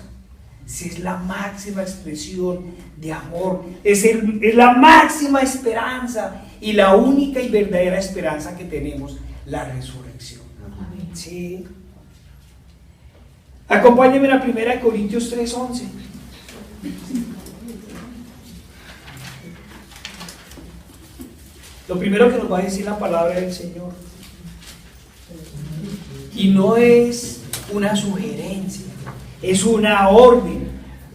Si es la máxima expresión de amor, es la máxima esperanza y la única y verdadera esperanza que tenemos, la resurrección. ¿Sí? Acompáñenme a 1 Corintios 3:11. Lo primero que nos va a decir la palabra del Señor. Y no es una sugerencia, es una orden,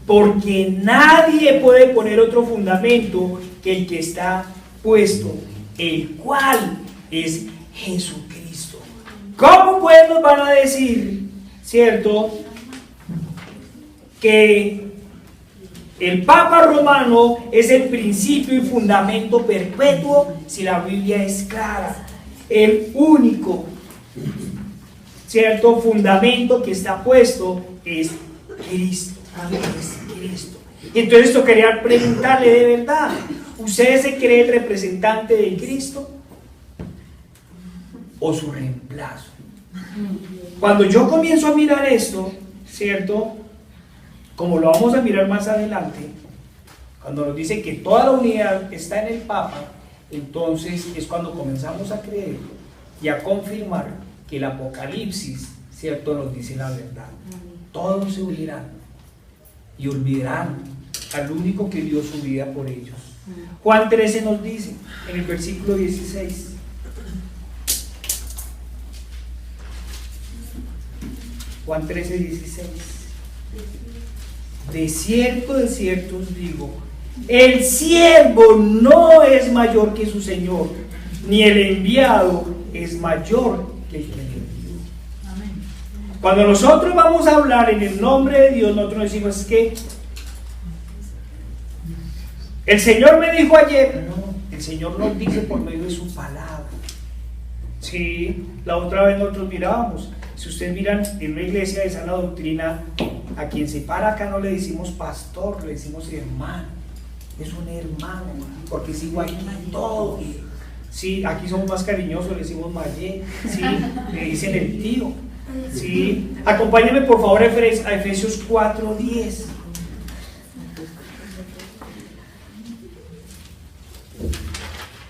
porque nadie puede poner otro fundamento que el que está puesto, el cual es Jesucristo. ¿Cómo pues nos van a decir, cierto, que el Papa Romano es el principio y fundamento perpetuo si la Biblia es clara? El único, cierto, fundamento que está puesto es Cristo. Es Cristo. Entonces tocaría preguntarle de verdad, ¿usted se cree el representante de Cristo o su reemplazo? Cuando yo comienzo a mirar esto, cierto, como lo vamos a mirar más adelante, cuando nos dice que toda la unidad está en el Papa, entonces es cuando comenzamos a creer y a confirmar que el Apocalipsis, cierto, nos dice la verdad. Todos se unirán y olvidarán al único que dio su vida por ellos. Juan 13 nos dice en el versículo 16. Juan 13, 16. De cierto os digo, el siervo no es mayor que su Señor, ni el enviado es mayor que el que le envió. Cuando nosotros vamos a hablar en el nombre de Dios, nosotros decimos es que el Señor me dijo ayer. No, el Señor nos dice por medio de su palabra. Sí, la otra vez nosotros mirábamos. Si ustedes miran en una iglesia de sana doctrina, a quien se para acá no le decimos pastor, le decimos hermano. Es un hermano, porque es igual que todo. Sí, aquí somos más cariñosos, le decimos mayé, sí, le dicen el tío. Sí, acompáñenme por favor a Efesios 4:10.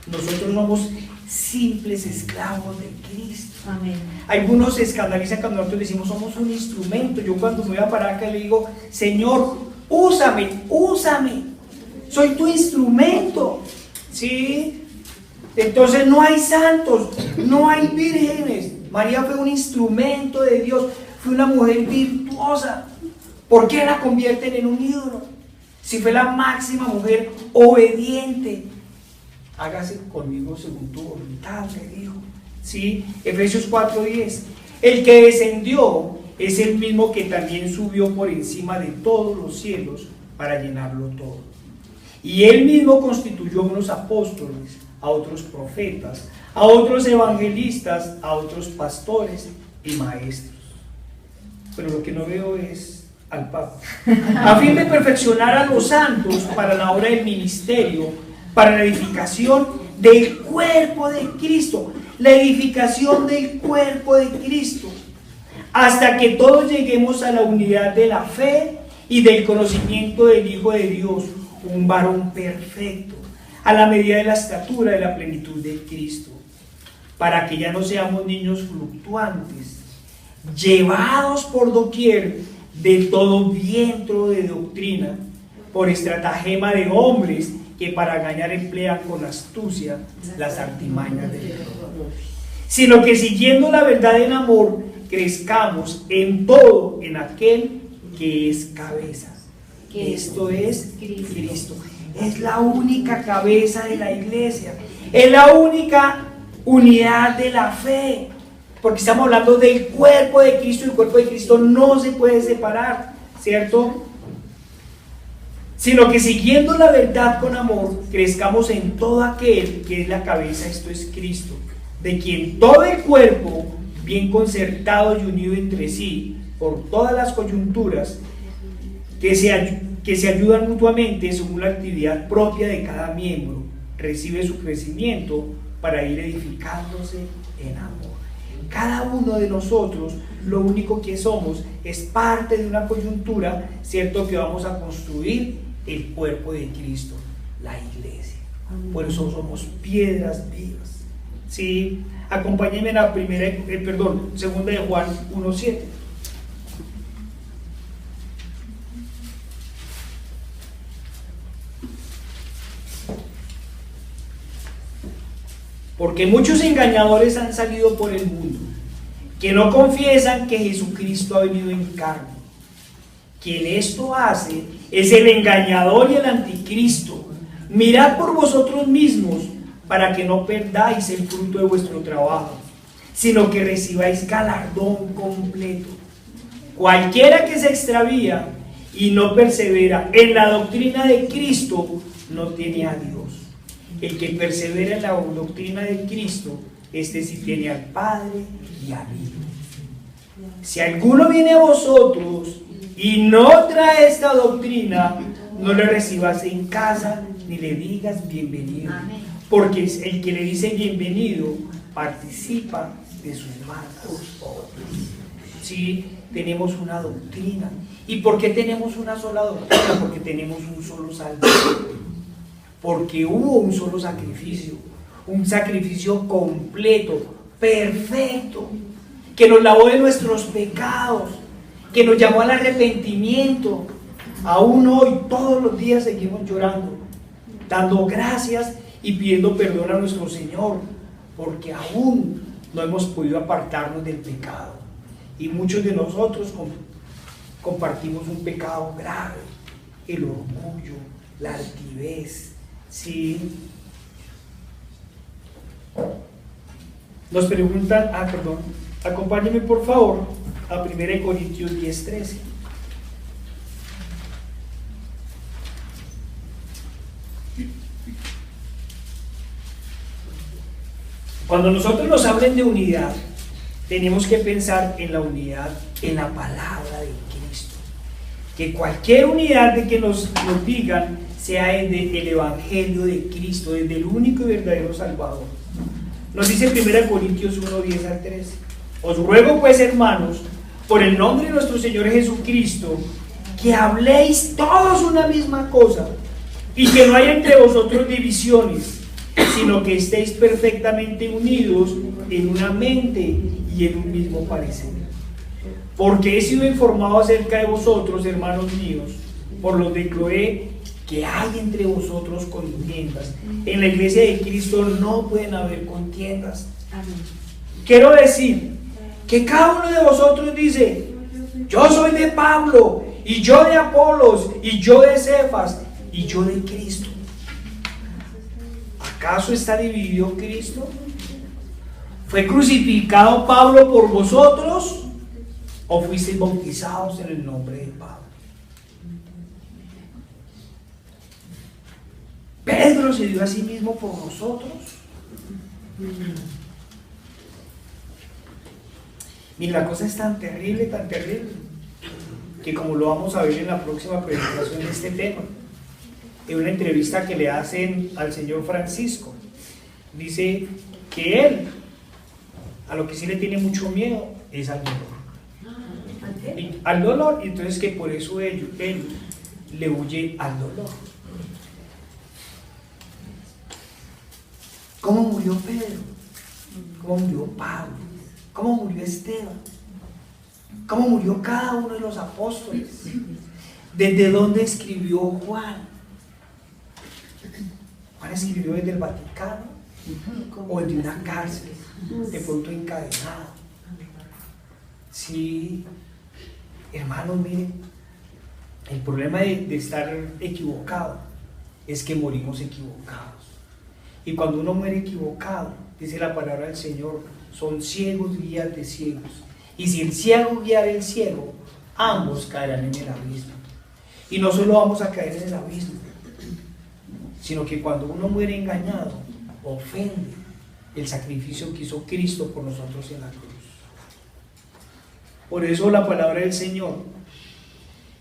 Nosotros somos simples esclavos de Cristo. Amén. Algunos se escandalizan cuando nosotros decimos somos un instrumento. Yo cuando me voy a parar acá le digo, Señor, úsame, soy tu instrumento. ¿Sí? Entonces no hay santos, no hay vírgenes. María fue un instrumento de Dios, fue una mujer virtuosa. ¿Por qué la convierten en un ídolo? Si fue la máxima mujer obediente. Hágase conmigo según tu voluntad, le dijo. ¿Sí? Efesios 4:10. El que descendió es el mismo que también subió por encima de todos los cielos para llenarlo todo. Y él mismo constituyó a unos apóstoles, a otros profetas, a otros evangelistas, a otros pastores y maestros. Pero lo que no veo es al Papa. A fin de perfeccionar a los santos para la obra del ministerio, para la edificación del cuerpo de Cristo. La edificación del cuerpo de Cristo. Hasta que todos lleguemos a la unidad de la fe y del conocimiento del Hijo de Dios, un varón perfecto, a la medida de la estatura de la plenitud de Cristo, para que ya no seamos niños fluctuantes, llevados por doquier de todo viento de doctrina, por estratagema de hombres que para engañar emplean con astucia las artimañas del error, sino que siguiendo la verdad en amor, crezcamos en todo en aquel que es cabeza. Esto es Cristo. Es la única cabeza de la iglesia. Es la única unidad de la fe. Porque estamos hablando del cuerpo de Cristo y el cuerpo de Cristo no se puede separar, ¿cierto? Sino que siguiendo la verdad con amor, crezcamos en todo aquel que es la cabeza, esto es Cristo, de quien todo el cuerpo, bien concertado y unido entre sí, por todas las coyunturas, que se ayudan mutuamente según la actividad propia de cada miembro, recibe su crecimiento para ir edificándose en amor. Cada uno de nosotros lo único que somos es parte de una coyuntura, ¿cierto? Que vamos a construir el cuerpo de Cristo, la iglesia. Por eso somos piedras vivas. ¿Sí? Acompáñenme a segunda de Juan 1:7. Porque muchos engañadores han salido por el mundo, que no confiesan que Jesucristo ha venido en carne. Quien esto hace es el engañador y el anticristo. Mirad por vosotros mismos, para que no perdáis el fruto de vuestro trabajo, sino que recibáis galardón completo. Cualquiera que se extravía y no persevera en la doctrina de Cristo, no tiene a Dios. El que persevera en la doctrina de Cristo, este sí tiene al Padre y al Hijo. Si alguno viene a vosotros y no trae esta doctrina, no le recibas en casa ni le digas bienvenido. Porque el que le dice bienvenido participa de sus malas obras. Sí, tenemos una doctrina. ¿Y por qué tenemos una sola doctrina? Porque tenemos un solo Salvador. Porque hubo un solo sacrificio, un sacrificio completo, perfecto, que nos lavó de nuestros pecados, que nos llamó al arrepentimiento. Aún hoy, todos los días seguimos llorando, dando gracias y pidiendo perdón a nuestro Señor, porque aún no hemos podido apartarnos del pecado. Y muchos de nosotros compartimos un pecado grave, el orgullo, la altivez. Sí. Nos preguntan, acompáñenme por favor a 1 Corintios 10:13. Cuando nosotros nos hablen de unidad, tenemos que pensar en la unidad, en la palabra de Cristo. Que cualquier unidad de que nos digan sea desde el Evangelio de Cristo, desde el único y verdadero Salvador. Nos dice 1 Corintios 1:10-13. Os ruego pues, hermanos, por el nombre de nuestro Señor Jesucristo, que habléis todos una misma cosa, y que no haya entre vosotros divisiones, sino que estéis perfectamente unidos en una mente y en un mismo parecer. Porque he sido informado acerca de vosotros, hermanos míos, por los de Cloé, que hay entre vosotros contiendas. En la iglesia de Cristo no pueden haber contiendas. Quiero decir que cada uno de vosotros dice: yo soy de Pablo, y yo de Apolos, y yo de Cefas, y yo de Cristo. ¿Acaso está dividido Cristo? ¿Fue crucificado Pablo por vosotros? ¿O fuisteis bautizados en el nombre de Pablo? ¿Pedro se dio a sí mismo por nosotros? Mira, la cosa es tan terrible, que como lo vamos a ver en la próxima presentación de este tema, en una entrevista que le hacen al señor Francisco, dice que él, a lo que sí le tiene mucho miedo, es al dolor. Al dolor, entonces que por eso él le huye al dolor. ¿Cómo murió Pedro? ¿Cómo murió Pablo? ¿Cómo murió Esteban? ¿Cómo murió cada uno de los apóstoles? ¿Desde dónde escribió Juan? ¿Juan escribió desde el Vaticano? ¿O desde una cárcel? De pronto encadenado. Sí, hermanos, miren, el problema de estar equivocado es que morimos equivocados. Y cuando uno muere equivocado, dice la palabra del Señor, son ciegos guías de ciegos. Y si el ciego guiara el ciego, ambos caerán en el abismo. Y no solo vamos a caer en el abismo, sino que cuando uno muere engañado, ofende el sacrificio que hizo Cristo por nosotros en la cruz. Por eso la palabra del Señor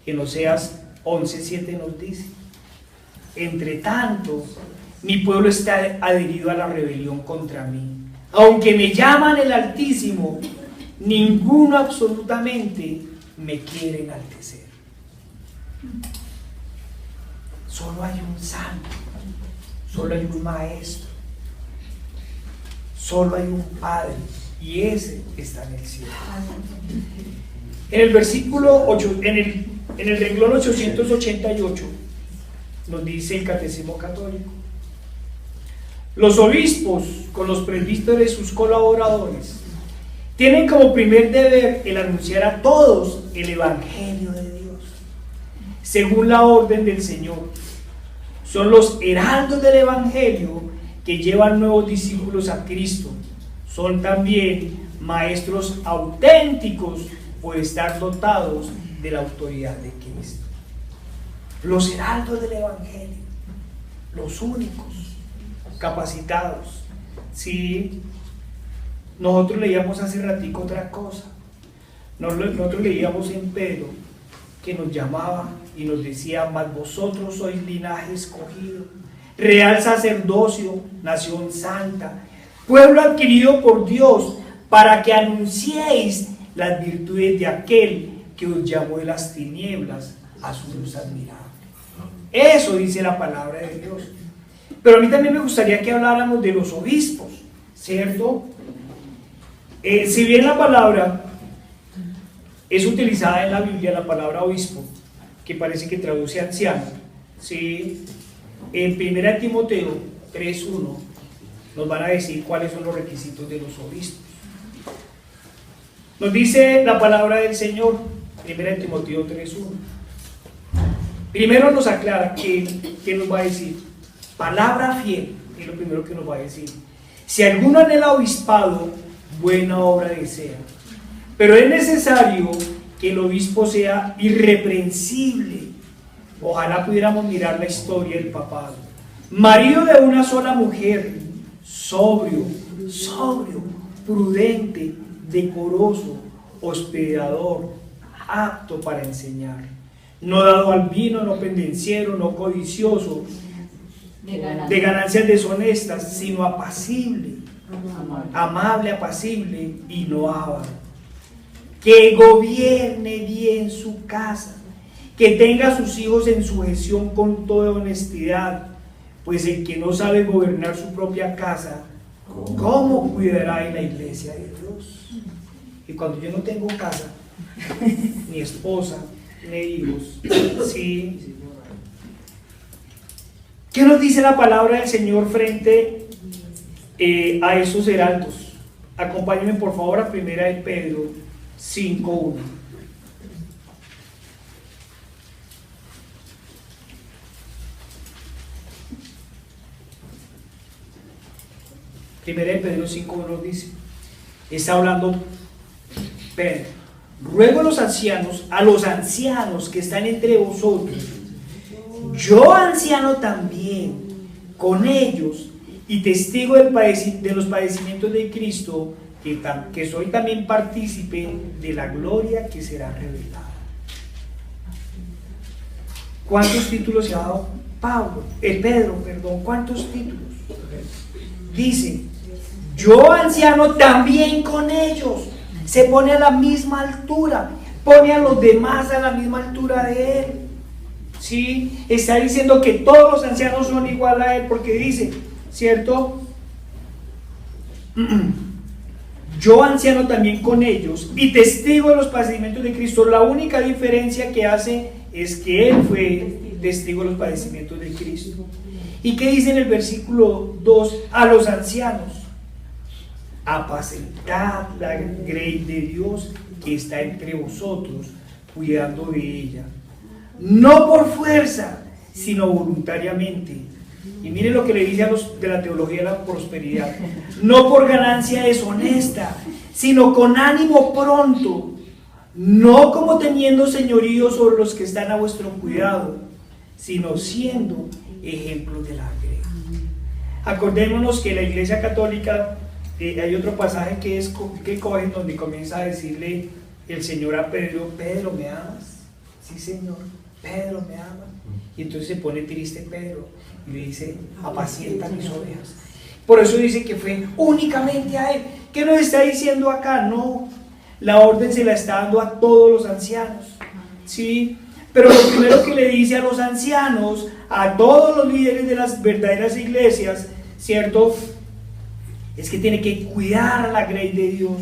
en Oseas 11:7 nos dice: entre tanto, mi pueblo está adherido a la rebelión contra mí. Aunque me llaman el Altísimo, ninguno absolutamente me quiere enaltecer. Solo hay un santo, solo hay un maestro, solo hay un Padre, y ese está en el cielo. En el versículo 8, en el renglón 888, nos dice el Catecismo Católico: los obispos, con los presbíteros y sus colaboradores, tienen como primer deber el anunciar a todos el Evangelio de Dios, según la orden del Señor. Son los heraldos del Evangelio que llevan nuevos discípulos a Cristo. Son también maestros auténticos por estar dotados de la autoridad de Cristo. Los heraldos del Evangelio, los únicos capacitados. Sí, nosotros leíamos hace ratico otra cosa. Nosotros leíamos en Pedro que nos llamaba y nos decía: mas vosotros sois linaje escogido, real sacerdocio, nación santa, pueblo adquirido por Dios, para que anunciéis las virtudes de aquel que os llamó de las tinieblas a su luz admirable. Eso dice la palabra de Dios. Pero a mí también me gustaría que habláramos de los obispos, ¿cierto? Si bien la palabra es utilizada en la Biblia, la palabra obispo, que parece que traduce anciano, ¿sí? En 1 Timoteo 3:1 nos van a decir cuáles son los requisitos de los obispos. Nos dice la palabra del Señor, 1 Timoteo 3:1. Primero nos aclara que nos va a decir: palabra fiel, es lo primero que nos va a decir. Si alguno anhela obispado, buena obra desea. Pero es necesario que el obispo sea irreprensible. Ojalá pudiéramos mirar la historia del papado. Marido de una sola mujer, sobrio, prudente, decoroso, hospedador, apto para enseñar. No dado al vino, no pendenciero, no codicioso de ganancias deshonestas, sino apacible, amable, apacible y no avaro. Que gobierne bien su casa, que tenga a sus hijos en sujeción con toda honestidad, pues el que no sabe gobernar su propia casa, ¿cómo cuidará en la iglesia de Dios? Y cuando yo no tengo casa, ni esposa, ni hijos, ¿sí? ¿Qué nos dice la palabra del Señor frente a esos heraldos? Acompáñenme por favor a 1 Pedro 5:1. Primera de Pedro 5:1 dice, está hablando Pedro: ruego a los ancianos que están entre vosotros, yo anciano también, con ellos, y testigo de los padecimientos de Cristo, que soy también partícipe de la gloria que será revelada. ¿Cuántos títulos se ha dado Pedro? ¿Cuántos títulos? Dice, yo anciano también con ellos. Se pone a la misma altura, pone a los demás a la misma altura de él. ¿Sí? Está diciendo que todos los ancianos son igual a él, porque dice, ¿cierto? Yo anciano también con ellos y testigo de los padecimientos de Cristo. La única diferencia que hace es que él fue testigo de los padecimientos de Cristo. ¿Y qué dice en el versículo 2? A los ancianos: apacentad la grey de Dios que está entre vosotros, cuidando de ella, no por fuerza, sino voluntariamente. Y miren lo que le dice a los de la teología de la prosperidad: no por ganancia deshonesta, sino con ánimo pronto, no como teniendo señorío sobre los que están a vuestro cuidado, sino siendo ejemplos de la grey. Acordémonos que la Iglesia Católica, hay otro pasaje que cogen donde comienza a decirle el Señor a Pedro: Pedro, ¿me amas? Sí, Señor. Pedro, ¿me amas? Y entonces se pone triste Pedro y le dice: apacienta mis ovejas. Por eso dice que fue únicamente a él. ¿Qué nos está diciendo acá? No, la orden se la está dando a todos los ancianos, ¿sí? Pero lo primero que le dice a los ancianos, a todos los líderes de las verdaderas iglesias, ¿cierto?, es que tiene que cuidar a la grey de Dios,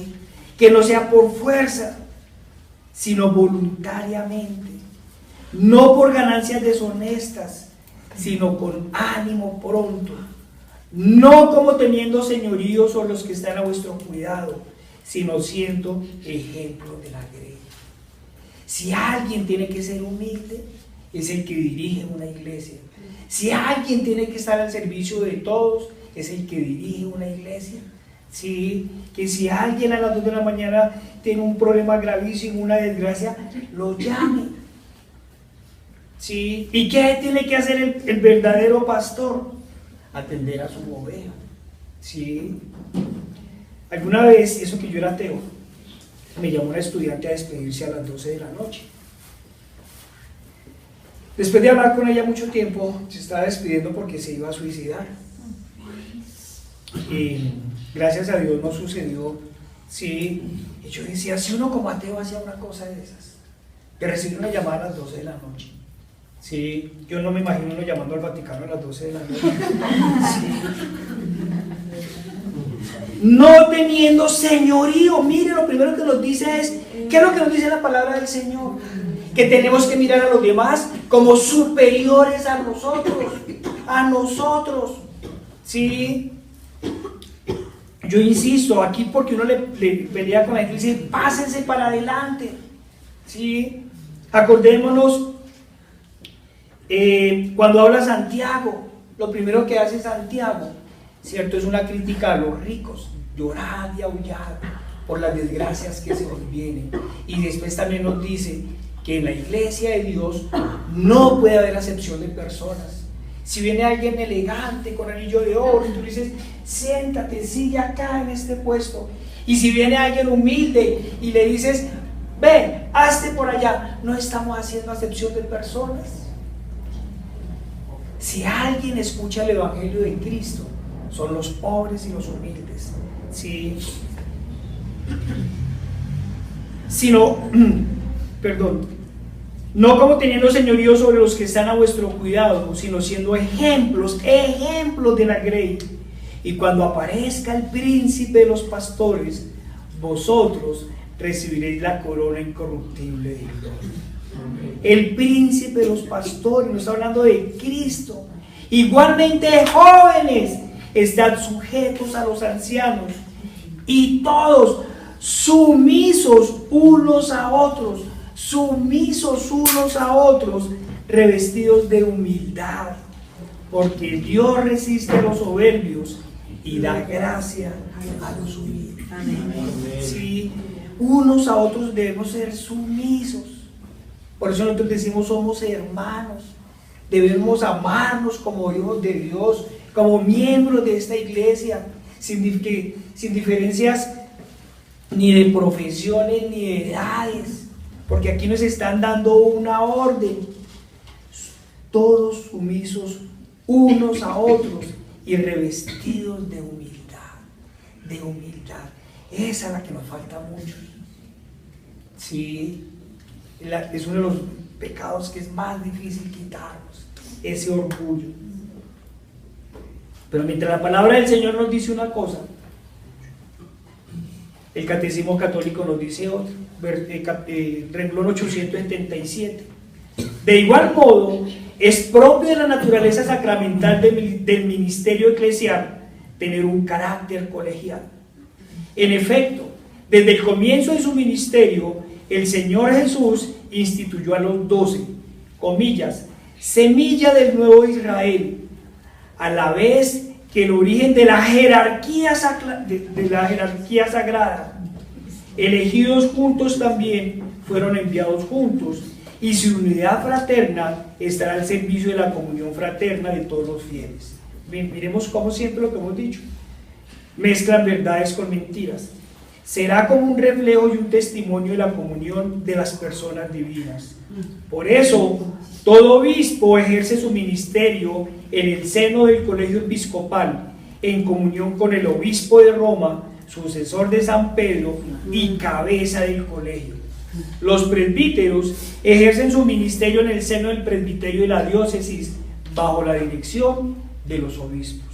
que no sea por fuerza, sino voluntariamente, no por ganancias deshonestas, sino con ánimo pronto, no como teniendo señorío sobre los que están a vuestro cuidado, sino siendo ejemplo de la grey. Si alguien tiene que ser humilde, es el que dirige una iglesia. Si alguien tiene que estar al servicio de todos, es el que dirige una iglesia. ¿Sí? Que si alguien a las 2 de la mañana tiene un problema gravísimo, una desgracia, lo llame. ¿Sí? ¿Y qué tiene que hacer el verdadero pastor? Atender a su oveja. ¿Sí? Alguna vez, y eso que yo era ateo, me llamó una estudiante a despedirse a las 12 de la noche. Después de hablar con ella mucho tiempo, se estaba despidiendo porque se iba a suicidar. Y gracias a Dios no sucedió. Sí, y yo decía, si uno como ateo hacía una cosa de esas, de recibir una llamada a las 12 de la noche. Sí, yo no me imagino uno llamando al Vaticano a las 12 de la noche. Sí. No teniendo señorío. Mire, lo primero que nos dice es, ¿qué es lo que nos dice la palabra del Señor? Que tenemos que mirar a los demás como superiores a nosotros, ¿sí? Yo insisto, aquí porque uno le pelea con la gente y dice, pásense para adelante, ¿sí? Acordémonos, cuando habla Santiago, lo primero que hace Santiago, ¿cierto?, es una crítica a los ricos, llorad y aullad por las desgracias que se os vienen. Y después también nos dice que en la iglesia de Dios no puede haber acepción de personas. Si viene alguien elegante con anillo de oro y tú le dices, siéntate, sigue acá en este puesto. Y si viene alguien humilde y le dices, ven, hazte por allá, no estamos haciendo acepción de personas. Si alguien escucha el evangelio de Cristo, son los pobres y los humildes, ¿sí? No como teniendo señorío sobre los que están a vuestro cuidado, sino siendo ejemplos de la grey. Y cuando aparezca el príncipe de los pastores, vosotros recibiréis la corona incorruptible de Dios. El príncipe de los pastores, nos está hablando de Cristo. Igualmente, jóvenes, estad sujetos a los ancianos, y todos sumisos unos a otros, revestidos de humildad, porque Dios resiste a los soberbios y da gracia a los humildes. Sí, unos a otros debemos ser sumisos. Por eso nosotros decimos somos hermanos, debemos amarnos como hijos de Dios, como miembros de esta iglesia, sin diferencias ni de profesiones ni de edades, porque aquí nos están dando una orden, todos sumisos unos a otros y revestidos de humildad, esa es la que nos falta mucho. Sí, es uno de los pecados que es más difícil quitarnos, ese orgullo. Pero mientras la palabra del Señor nos dice una cosa, el Catecismo Católico nos dice otra, renglón 877. De igual modo, es propio de la naturaleza sacramental del ministerio eclesial tener un carácter colegial. En efecto, desde el comienzo de su ministerio, el Señor Jesús instituyó a los 12, comillas, semilla del nuevo Israel, a la vez que el origen de la jerarquía sagrada, elegidos juntos también, fueron enviados juntos, y su unidad fraterna estará al servicio de la comunión fraterna de todos los fieles. Miremos como siempre lo que hemos dicho, mezclan verdades con mentiras. Será como un reflejo y un testimonio de la comunión de las personas divinas. Por eso, todo obispo ejerce su ministerio en el seno del colegio episcopal, en comunión con el obispo de Roma, sucesor de San Pedro y cabeza del colegio. Los presbíteros ejercen su ministerio en el seno del presbiterio de la diócesis bajo la dirección de los obispos.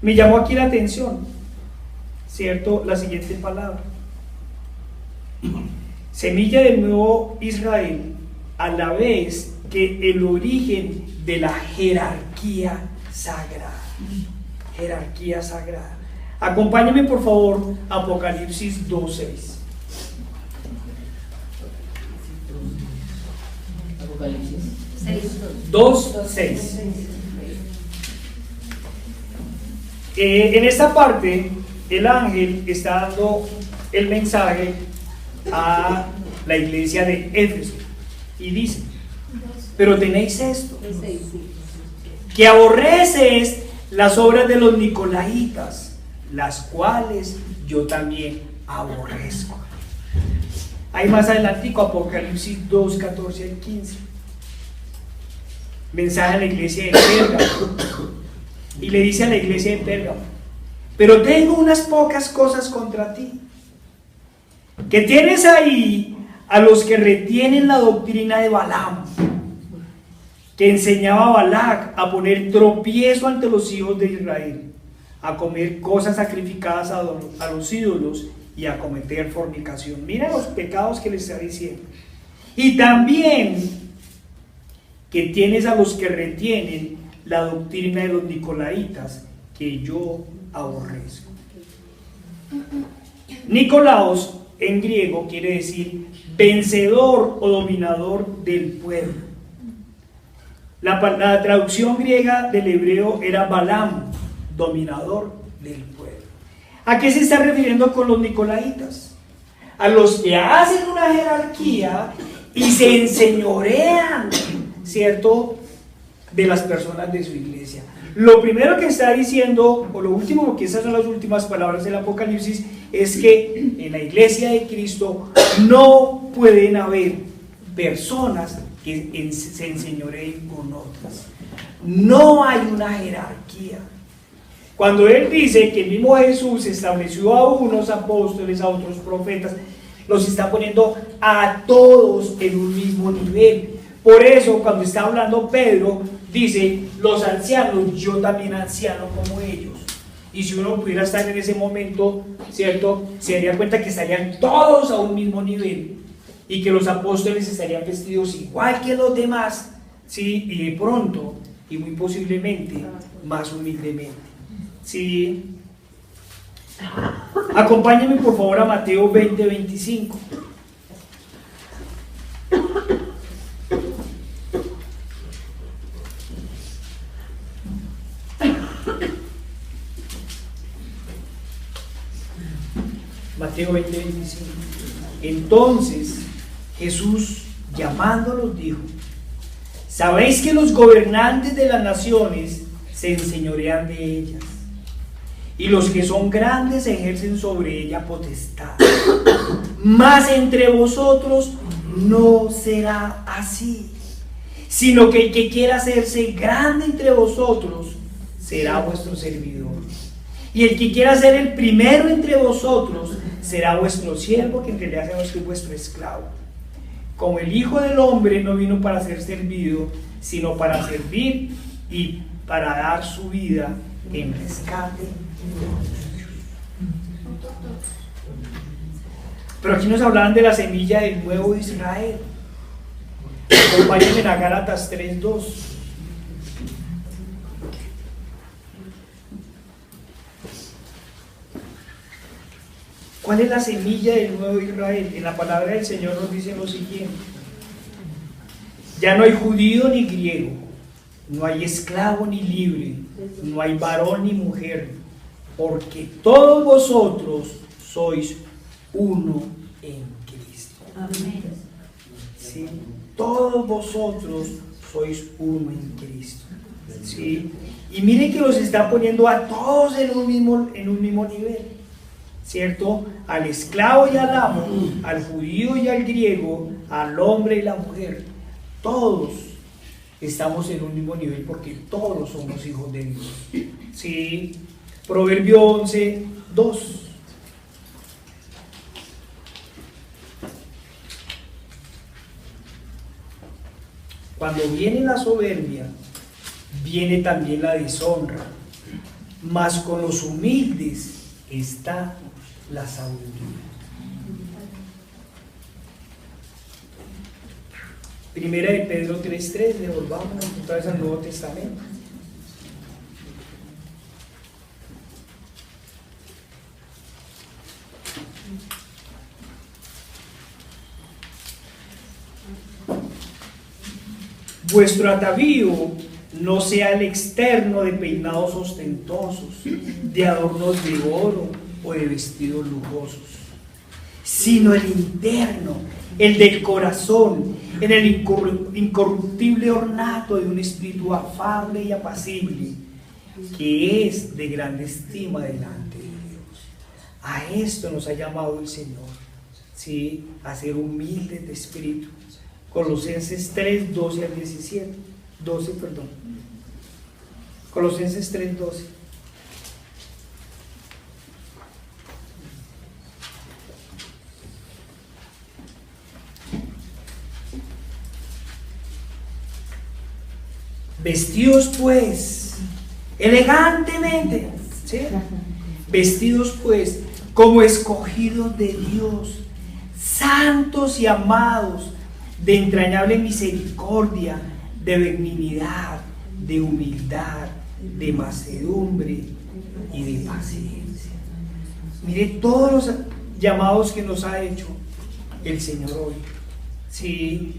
Me llamó aquí la atención, ¿cierto?, la siguiente palabra. Semilla del nuevo Israel, a la vez que el origen de la jerarquía sagrada. Jerarquía sagrada. Acompáñenme por favor a Apocalipsis 2:6. Apocalipsis 2:6. En esta parte, el ángel está dando el mensaje a la iglesia de Éfeso y dice: pero tenéis esto, que aborreces las obras de los nicolaitas, las cuales yo también aborrezco. Hay más adelantico, Apocalipsis 2, 14 al 15. Mensaje a la iglesia de Pérgamo. Y le dice a la iglesia de Pérgamo: pero tengo unas pocas cosas contra ti, que tienes ahí a los que retienen la doctrina de Balaam, que enseñaba a Balac a poner tropiezo ante los hijos de Israel, a comer cosas sacrificadas a los ídolos y a cometer fornicación. Mira los pecados que le está diciendo. Y también que tienes a los que retienen la doctrina de los nicolaitas, que yo aborrezco. Nicolaos en griego quiere decir vencedor o dominador del pueblo. La traducción griega del hebreo era Balaam, dominador del pueblo. ¿A qué se está refiriendo con los nicolaitas? A los que hacen una jerarquía y se enseñorean, ¿cierto?, de las personas de su iglesia. Lo primero que está diciendo, o lo último, porque esas son las últimas palabras del Apocalipsis, es que en la iglesia de Cristo no pueden haber personas que se enseñoreen con otras. No hay una jerarquía. Cuando él dice que el mismo Jesús estableció a unos apóstoles, a otros profetas, los está poniendo a todos en un mismo nivel. Por eso, cuando está hablando Pedro, dice: los ancianos, yo también anciano como ellos. Y si uno pudiera estar en ese momento, ¿cierto?, se daría cuenta que estarían todos a un mismo nivel y que los apóstoles estarían vestidos igual que los demás, ¿sí?, y de pronto, y muy posiblemente, más humildemente, ¿sí? Acompáñenme por favor a Mateo 20:25. Mateo 20:25. Entonces Jesús, llamándolos, dijo: sabéis que los gobernantes de las naciones se enseñorean de ellas, y los que son grandes ejercen sobre ella potestad. Mas entre vosotros no será así, sino que el que quiera hacerse grande entre vosotros será vuestro servidor. Y el que quiera ser el primero entre vosotros será vuestro siervo, que en realidad será vuestro esclavo. Como el Hijo del Hombre no vino para ser servido, sino para servir y para dar su vida en rescate. Pero aquí nos hablaban de la semilla del nuevo Israel. Acompáñenme a Gálatas 3:2. ¿Cuál es la semilla del nuevo Israel? En la palabra del Señor nos dice lo siguiente: ya no hay judío ni griego, no hay esclavo ni libre, no hay varón ni mujer, porque todos vosotros sois uno en Cristo. Amén. ¿Sí? Todos vosotros sois uno en Cristo. ¿Sí? Y miren que los está poniendo a todos en un mismo nivel, ¿cierto? Al esclavo y al amo, al judío y al griego, al hombre y la mujer. Todos estamos en un mismo nivel porque todos somos hijos de Dios. ¿Sí? Proverbio 11:2. cuando viene la soberbia, viene también la deshonra, mas con los humildes está la sabiduría. Primera de Pedro 3:3, le volvamos otra vez al Nuevo Testamento. Vuestro atavío no sea el externo de peinados ostentosos, de adornos de oro o de vestidos lujosos, sino el interno, el del corazón, en el incorruptible ornato de un espíritu afable y apacible, que es de grande estima delante de Dios. A esto nos ha llamado el Señor, ¿sí? A ser humildes de espíritu. Colosenses 3, 12 al 17. 12, perdón. Colosenses 3, 12. Vestidos pues elegantemente, ¿sí? Vestidos pues como escogidos de Dios, santos y amados, de entrañable misericordia, de benignidad, de humildad, de mansedumbre y de paciencia. Mire todos los llamados que nos ha hecho el Señor hoy. Sí,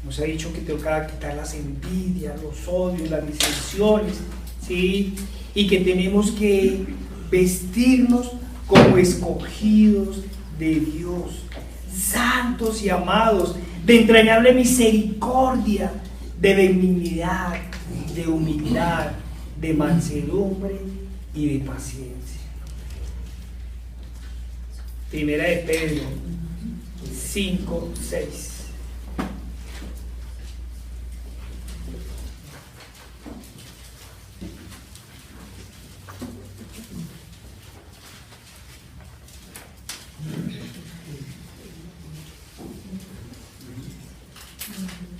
nos ha dicho que toca quitar las envidias, los odios, las disensiones, ¿sí? Y que tenemos que vestirnos como escogidos de Dios, santos y amados, de entrañable misericordia, de benignidad, de humildad, de mansedumbre y de paciencia. Primera de Pedro 5, 6.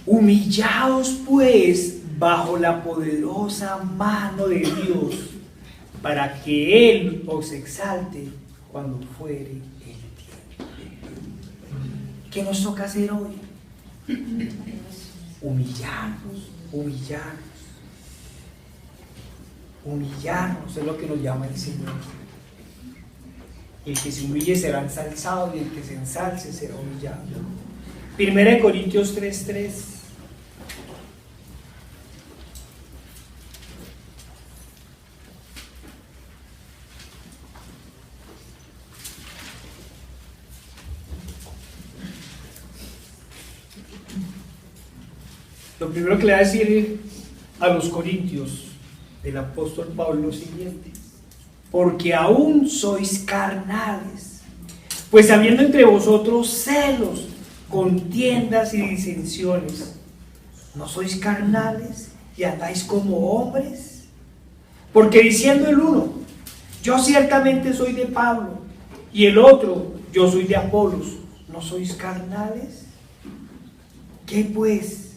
Humillaos pues bajo la poderosa mano de Dios, para que Él os exalte cuando fuere el tiempo. ¿Qué nos toca hacer hoy? Humillarnos, humillarnos. Humillarnos es lo que nos llama el Señor. El que se humille será ensalzado y el que se ensalce será humillado. Primera de Corintios 3:3. Lo primero que le va a decir a los corintios el apóstol Pablo es lo siguiente: porque aún sois carnales, pues habiendo entre vosotros celos, contiendas y disensiones, ¿no sois carnales y andáis como hombres? Porque diciendo el uno, yo ciertamente soy de Pablo, y el otro, yo soy de Apolos, ¿no sois carnales? ¿Qué pues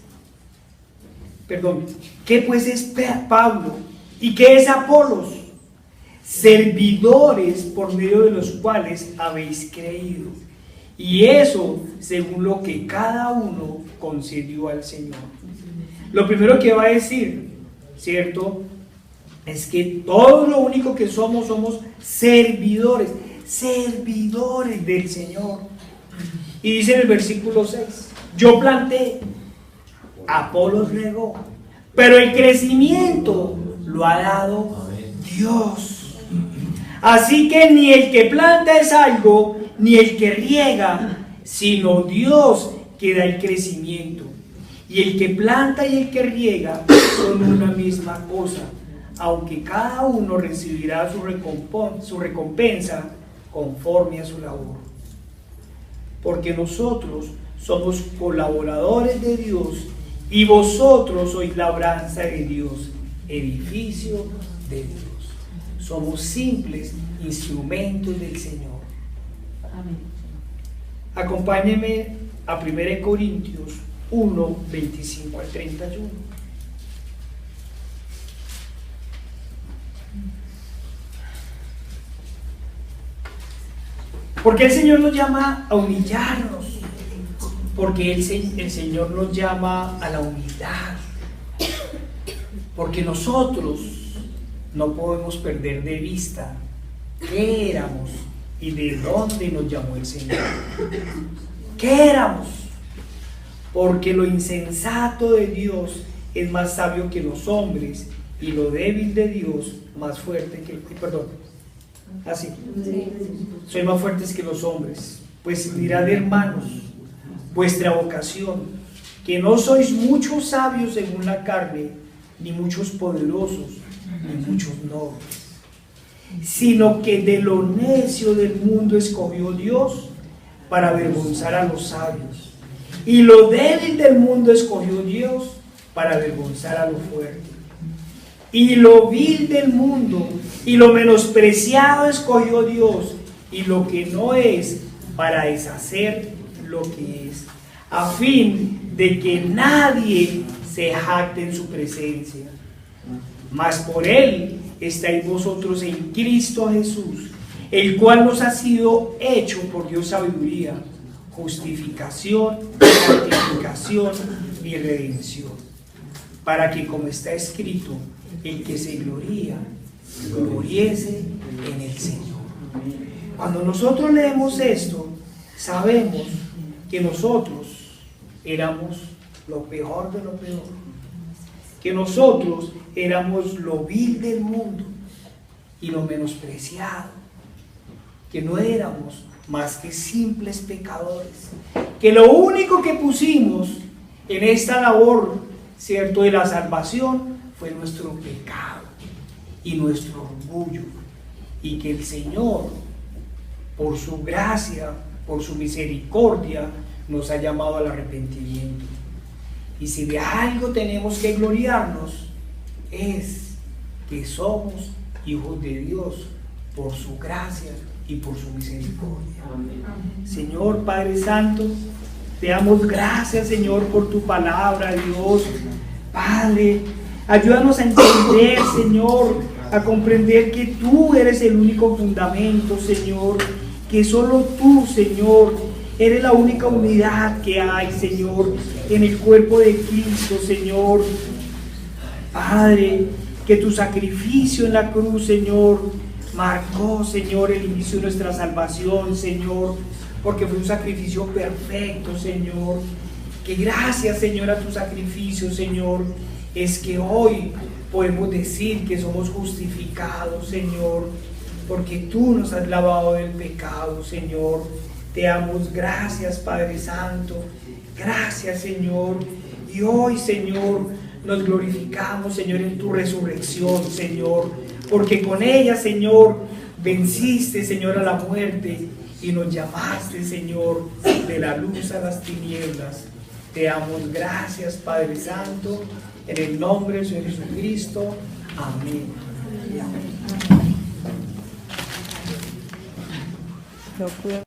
es Pablo y qué es Apolos? Servidores por medio de los cuales habéis creído, y eso según lo que cada uno concedió al Señor. Lo primero que va a decir, ¿cierto?, es que todo lo único que somos servidores del Señor. Y dice en el versículo 6, yo planté, Apolos regó, pero el crecimiento lo ha dado Dios. Así que ni el que planta es algo, ni el que riega, sino Dios que da el crecimiento. Y el que planta y el que riega son una misma cosa, aunque cada uno recibirá su recompensa conforme a su labor. Porque nosotros somos colaboradores de Dios, y vosotros sois labranza de Dios, edificio de Dios. Somos simples instrumentos del Señor. Amén. Acompáñenme a 1 Corintios 1, 25 al 31. ¿Por qué el Señor nos llama a humillarnos? Porque el Señor nos llama a la humildad. Porque nosotros no podemos perder de vista qué éramos y de dónde nos llamó el Señor. ¿Qué éramos? Porque lo insensato de Dios es más sabio que los hombres, y lo débil de Dios más fuerte que... Perdón. Así. Soy más fuertes que los hombres. Pues mirad, hermanos, vuestra vocación, que no sois muchos sabios según la carne, ni muchos poderosos, ni muchos nobles, sino que de lo necio del mundo escogió Dios para avergonzar a los sabios, y lo débil del mundo escogió Dios para avergonzar a lo fuerte, y lo vil del mundo y lo menospreciado escogió Dios, y lo que no es, para deshacer lo que es, a fin de que nadie se jacte en su presencia. Mas por él estáis vosotros en Cristo Jesús, el cual nos ha sido hecho por Dios sabiduría, justificación, santificación y redención, para que, como está escrito, el que se gloría, gloriese en el Señor. Cuando nosotros leemos esto, sabemos que nosotros éramos lo peor de lo peor, que nosotros éramos lo vil del mundo y lo menospreciado, que no éramos más que simples pecadores, que lo único que pusimos en esta labor, ¿cierto?, de la salvación fue nuestro pecado y nuestro orgullo, y que el Señor, por su gracia, por su misericordia, nos ha llamado al arrepentimiento. Y si de algo tenemos que gloriarnos, es que somos hijos de Dios por su gracia y por su misericordia. Amén. Señor Padre Santo, te damos gracias, Señor, por tu palabra, Dios. Padre, ayúdanos a entender, Señor, a comprender que tú eres el único fundamento, Señor, que solo tú, Señor, eres la única unidad que hay, Señor, en el cuerpo de Cristo, Señor. Padre, que tu sacrificio en la cruz, Señor, marcó, Señor, el inicio de nuestra salvación, Señor, porque fue un sacrificio perfecto, Señor. Que gracias, Señor, a tu sacrificio, Señor, es que hoy podemos decir que somos justificados, Señor, porque tú nos has lavado del pecado, Señor. Te damos gracias, Padre Santo. Gracias, Señor. Y hoy, Señor, nos glorificamos, Señor, en tu resurrección, Señor, porque con ella, Señor, venciste, Señor, a la muerte y nos llamaste, Señor, de la luz a las tinieblas. Te damos gracias, Padre Santo, en el nombre de Jesucristo. Amén. Amén.